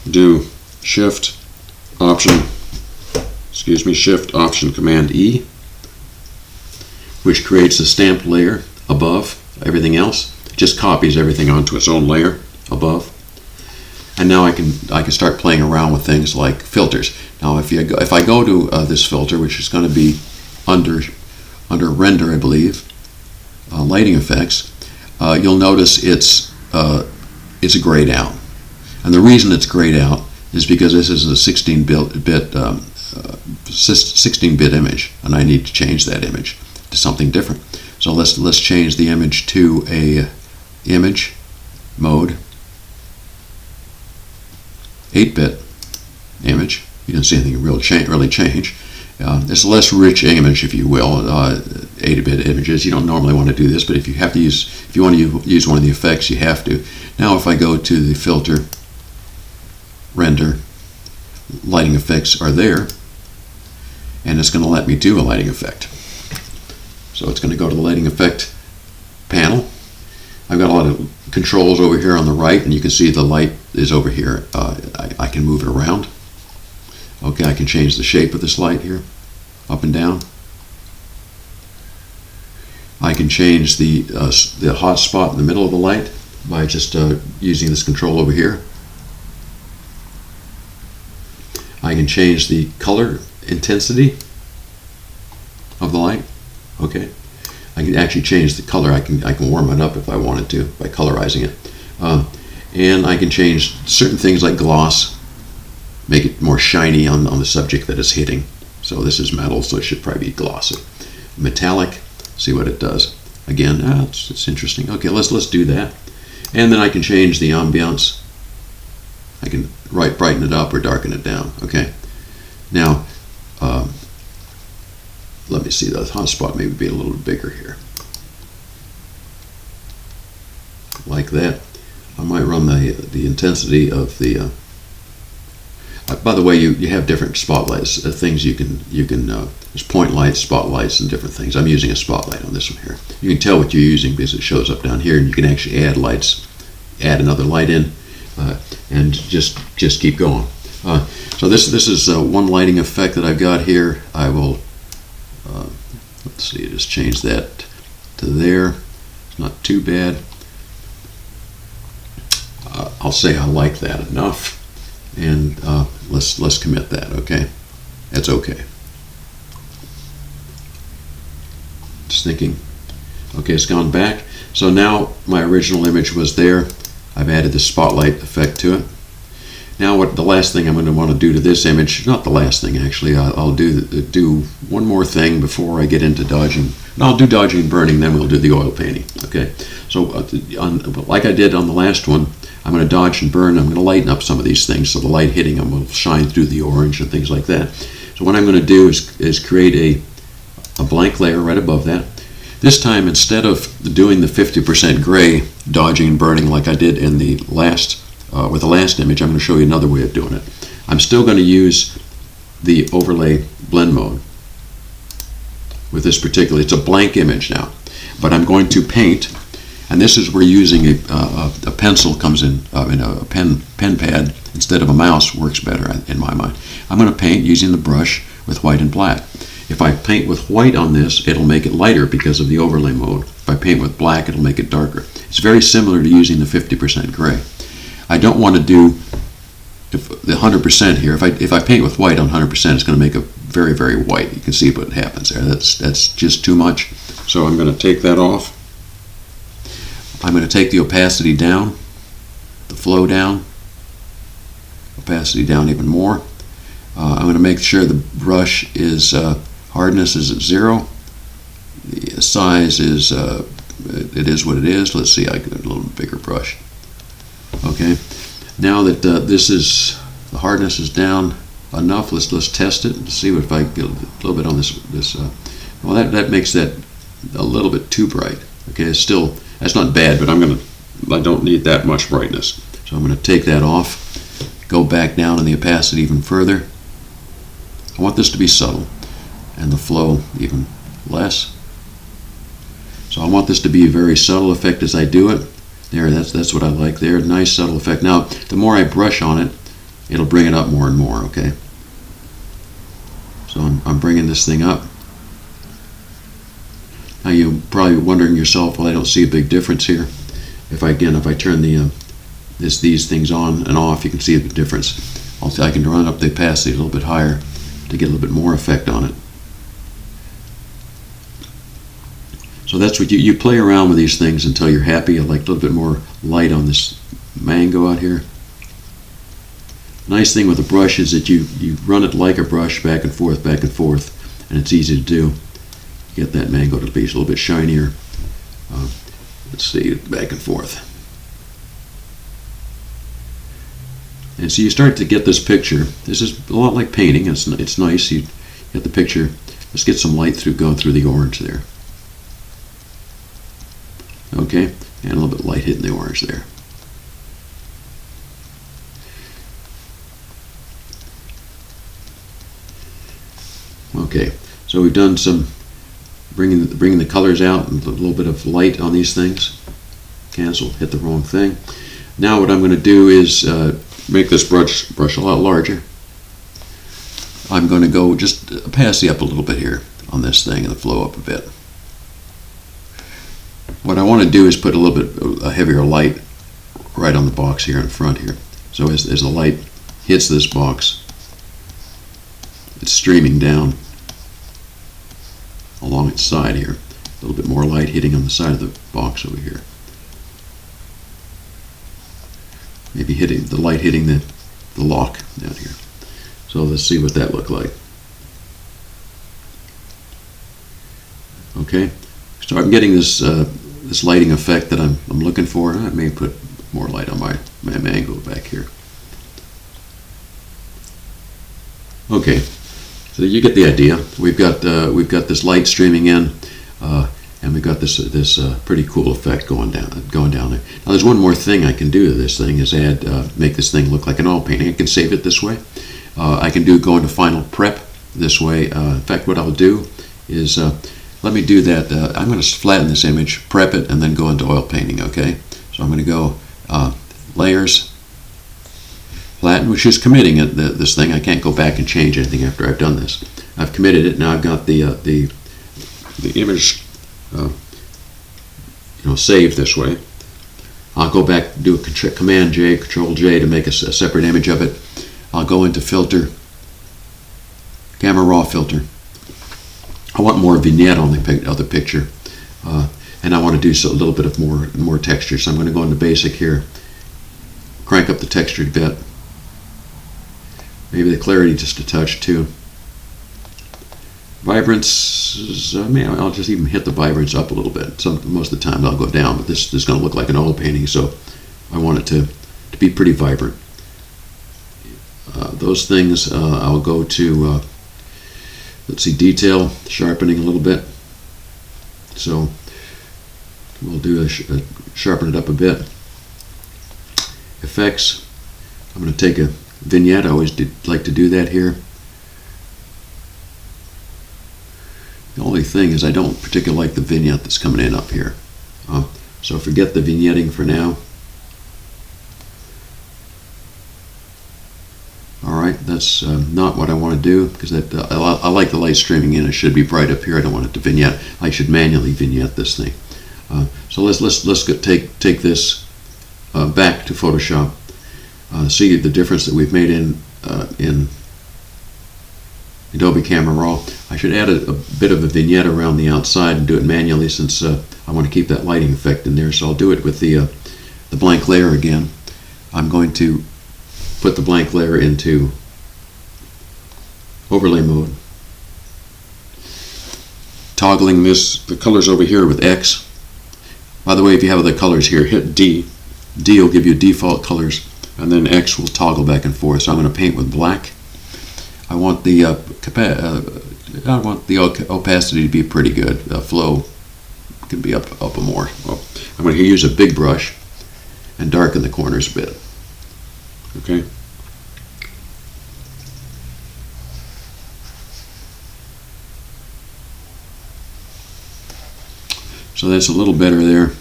do Shift Option Command E, which creates a stamped layer above everything else. It just copies everything onto its own layer above. And now I can start playing around with things like filters. Now if I go to this filter, which is going to be under Render, I believe, Lighting Effects, you'll notice it's a grayed out. And the reason it's grayed out is because this is a 16-bit image, and I need to change that image to something different. So let's change the image to a image mode, 8-bit image. You don't see anything really change. It's a less rich image, if you will. 8-bit images. You don't normally want to do this, but if you want to use one of the effects, you have to. Now, if I go to the filter, render, lighting effects are there, and it's going to let me do a lighting effect. So it's going to go to the lighting effect panel. I've got a lot of controls over here on the right, and you can see the light is over here. I can move it around. Okay, I can change the shape of this light here, up and down. I can change the hot spot in the middle of the light by just using this control over here. I can change the color intensity of the light. Okay, I can actually change the color. I can warm it up if I wanted to by colorizing it, and I can change certain things like gloss, make it more shiny on the subject that it's hitting. So this is metal, so it should probably be glossy. Metallic. See what it does. Again, it's interesting. Okay, let's do that, and then I can change the ambiance. I can brighten it up or darken it down. Okay, now let me see, the hot spot maybe be a little bit bigger here, like that. I might run the intensity of the. By the way, you have different spotlights, things you can there's point lights, spotlights, and different things. I'm using a spotlight on this one here. You can tell what you're using because it shows up down here, and you can actually add lights, add another light in, and just keep going. So this is one lighting effect that I've got here. I will let's see, just change that to there. It's not too bad. I'll say I like that enough. And let's commit that. Okay, that's okay. Just thinking. Okay, it's gone back. So now my original image was there. I've added the spotlight effect to it. Now what the last thing I'm going to want to do to this image, not the last thing actually, I'll do one more thing before I get into dodging. And I'll do dodging and burning, then we'll do the oil painting. Okay, so like I did on the last one, I'm going to dodge and burn. I'm going to lighten up some of these things so the light hitting them will shine through the orange and things like that. So what I'm going to do is create a blank layer right above that. This time, instead of doing the 50% gray, dodging and burning like I did in the last with the last image, I'm going to show you another way of doing it. I'm still going to use the overlay blend mode with this particular. It's a blank image now, but I'm going to paint. And this is where using a pencil comes in, a pen pad instead of a mouse works better in my mind. I'm going to paint using the brush with white and black. If I paint with white on this, it'll make it lighter because of the overlay mode. If I paint with black, it'll make it darker. It's very similar to using the 50% gray. I don't want to do the 100% here. If I paint with white on 100%, it's going to make it very, very white. You can see what happens there. That's just too much. So I'm going to take that off. I'm going to take the opacity down, the flow down, opacity down even more. I'm going to make sure the brush is hardness is at 0. The size is it is what it is. Let's see, I get a little bigger brush. Okay, now that this is the hardness is down enough, let's test it and see if I get a little bit on this. Well, that makes that a little bit too bright. Okay, it's still. That's not bad, but I don't need that much brightness. So I'm going to take that off, go back down in the opacity even further. I want this to be subtle, and the flow even less. So I want this to be a very subtle effect as I do it. There, that's what I like there. Nice subtle effect. Now, the more I brush on it, it'll bring it up more and more, okay? So I'm bringing this thing up. Now you're probably wondering yourself, well, I don't see a big difference here. If I turn these things on and off, you can see the difference. I can run up the opacity a little bit higher to get a little bit more effect on it. So that's what you play around with these things until you're happy. I like a little bit more light on this mango out here. Nice thing with a brush is that you run it like a brush back and forth, and it's easy to do. Get that mango to be a little bit shinier. Let's see, back and forth. And so you start to get this picture. This is a lot like painting. It's nice. You get the picture. Let's get some light going through the orange there. Okay, and a little bit of light hitting the orange there. So we've done some bringing the colors out and a little bit of light on these things. Cancel, hit the wrong thing. Now what I'm going to do is make this brush a lot larger. I'm going to go just opassity up a little bit here on this thing and the flow up a bit. What I want to do is put a little bit heavier light right on the box here in front here. So as the light hits this box, it's streaming down along its side here. A little bit more light hitting on the side of the box over here. Maybe hitting the light hitting the lock down here. So let's see what that looked like. Okay, so I'm getting this this lighting effect that I'm looking for. I may put more light on my mango back here. Okay, so you get the idea. We've got this light streaming in, and we've got this pretty cool effect going down there. Now there's one more thing I can do to this thing is make this thing look like an oil painting. I can save it this way. I can go into final prep this way. In fact, what I'll do is let me do that. I'm going to flatten this image, prep it, and then go into oil painting. Okay, so I'm going to go layers, flatten, which is committing it. This thing I can't go back and change anything after I've done this. I've committed it. Now I've got the image saved this way. I'll go back, do a Command J, Control J to make a separate image of it. I'll go into filter, camera raw filter. I want more vignette on the other picture, and I want to do a little bit of more texture. So I'm going to go into basic here, crank up the texture a bit, maybe the clarity just a touch too. Vibrance, I'll just even hit the vibrance up a little bit. Most of the time I'll go down, but this is going to look like an oil painting, so I want it to be pretty vibrant. Those things I'll go to, let's see, detail, sharpening a little bit. So we'll do sharpen it up a bit. Effects, I'm going to take a vignette. I always like to do that here. The only thing is I don't particularly like the vignette that's coming in up here. So forget the vignetting for now. Alright, that's not what I want to do, because I like the light streaming in. It should be bright up here. I don't want it to vignette. I should manually vignette this thing. So let's take this back to Photoshop. See the difference that we've made in Adobe Camera Raw. I should add a bit of a vignette around the outside and do it manually, since I want to keep that lighting effect in there. So I'll do it with the blank layer again. I'm going to put the blank layer into overlay mode, toggling the colors over here with X. By the way, if you have other colors here, hit D. D will give you default colors, and then X will toggle back and forth. So I'm going to paint with black. I want the opacity to be pretty good. Flow can be up more. Well, I'm going to use a big brush and darken the corners a bit. Okay. So that's a little better there.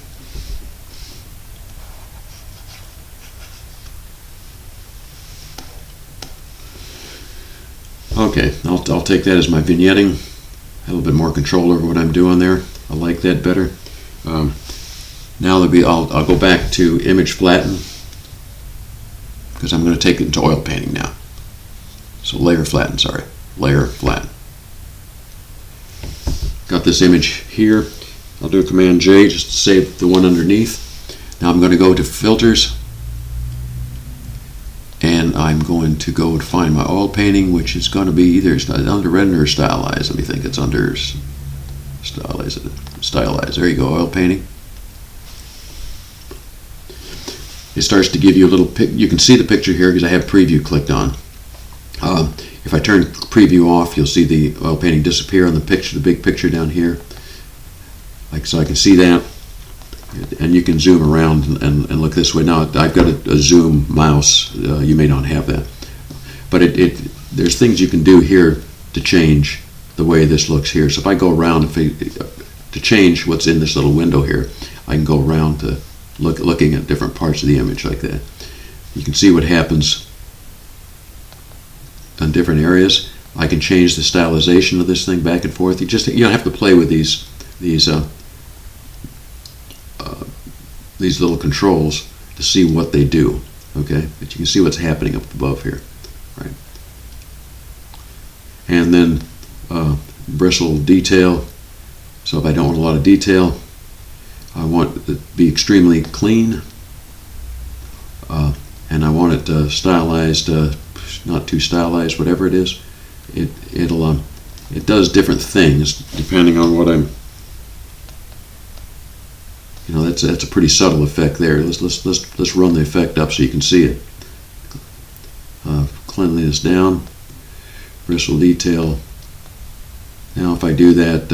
Okay, I'll take that as my vignetting. Have a little bit more control over what I'm doing there. I like that better. Now I'll go back to image flatten, because I'm going to take it into oil painting now. So layer flatten, layer flatten. Got this image here. I'll do a Command J just to save the one underneath. Now I'm going to go to filters, and I'm going to go to find my oil painting, which is going to be either under render or stylize. Let me think. It's under stylize. There you go, oil painting. It starts to give you a little you can see the picture here because I have preview clicked on. If I turn preview off, you'll see the oil painting disappear on the picture, the big picture down here. So I can see that, and you can zoom around and look this way. Now I've got a zoom mouse. You may not have that, but there's things you can do here to change the way this looks here. So if I go around, to change what's in this little window here, I can go around to looking at different parts of the image like that. You can see what happens on different areas. I can change the stylization of this thing back and forth. You don't have to play with these little controls to see what they do. Okay, but you can see what's happening up above here, right? And then bristle detail. So if I don't want a lot of detail, I want it to be extremely clean, and I want it stylized, not too stylized, whatever it is. It does different things depending on what I'm. That's a pretty subtle effect there. Let's run the effect up so you can see it. Cleanliness down, bristle detail. Now if I do that,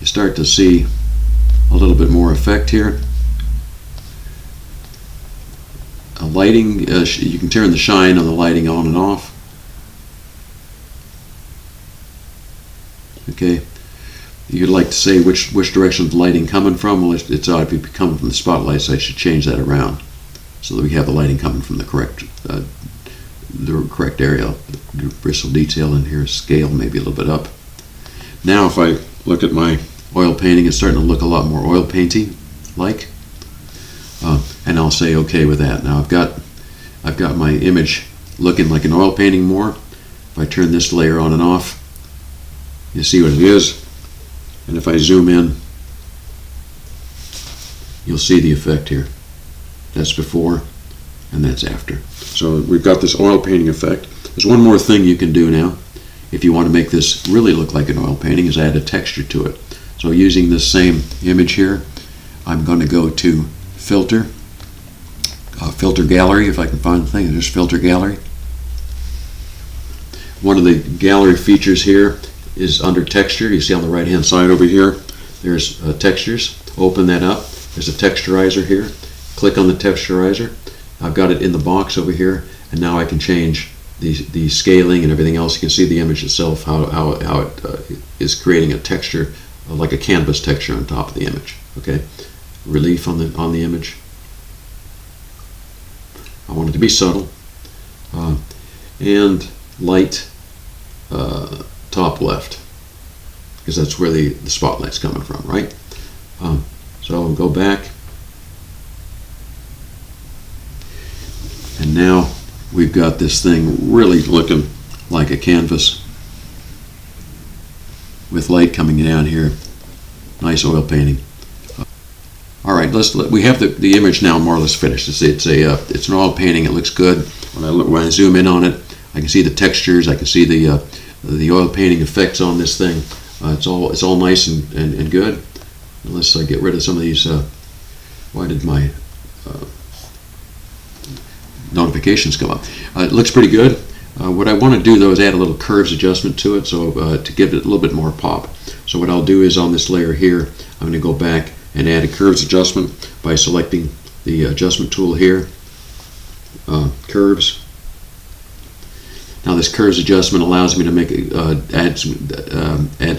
you start to see a little bit more effect here. Lighting, you can turn the shine on the lighting on and off. Okay, you'd like to say which direction is the lighting coming from. Well, it's ought to be coming from the spotlight, so I should change that around so that we have the lighting coming from the correct area. The bristle detail in here, scale maybe a little bit up. Now if I look at my oil painting, it's starting to look a lot more oil painting like, and I'll say okay with that. Now I've got my image looking like an oil painting more. If I turn this layer on and off, you see what it is, and if I zoom in, you'll see the effect here. That's before and that's after. So we've got this oil painting effect. There's one more thing you can do now if you want to make this really look like an oil painting, is add a texture to it. So using this same image here, I'm going to go to filter, filter gallery, if I can find the thing. There's filter gallery. One of the gallery features here is under texture. You see on the right hand side over here, there's textures. Open that up. There's a texturizer here. Click on the texturizer. I've got it in the box over here, and now I can change the scaling and everything else. You can see the image itself, how it is creating a texture, like a canvas texture on top of the image. Okay, relief on the image. I want it to be subtle, and light top left, because that's where the spotlight's coming from, right? So I'll go back, and now we've got this thing really looking like a canvas with light coming down here. Nice oil painting. All right, we have the image now more or less finished. It's an oil painting. It looks good. When I zoom in on it, I can see the textures. I can see the oil painting effects on this thing. It's all nice and good. Unless I get rid of some of these. Why did my notifications come up? It looks pretty good. What I want to do though is add a little curves adjustment to it, so to give it a little bit more pop. So what I'll do is on this layer here, I'm going to go back and add a curves adjustment by selecting the adjustment tool here, curves. Now this curves adjustment allows me to make add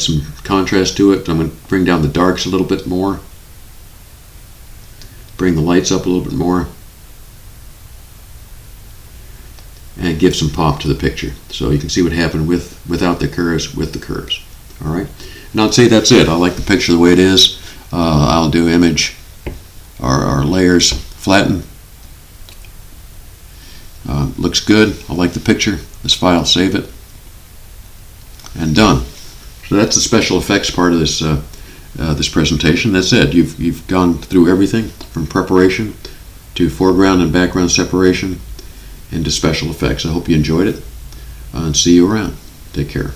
some contrast to it. I'm going to bring down the darks a little bit more, bring the lights up a little bit more, and give some pop to the picture. So you can see what happened without the curves, with the curves. All right, and I'd say that's it. I like the picture the way it is. I'll do image or layers, flatten. Looks good. I like the picture. This file, save it, and done. So that's the special effects part of this this presentation. That's it. You've gone through everything from preparation to foreground and background separation into special effects. I hope you enjoyed it, and see you around. Take care.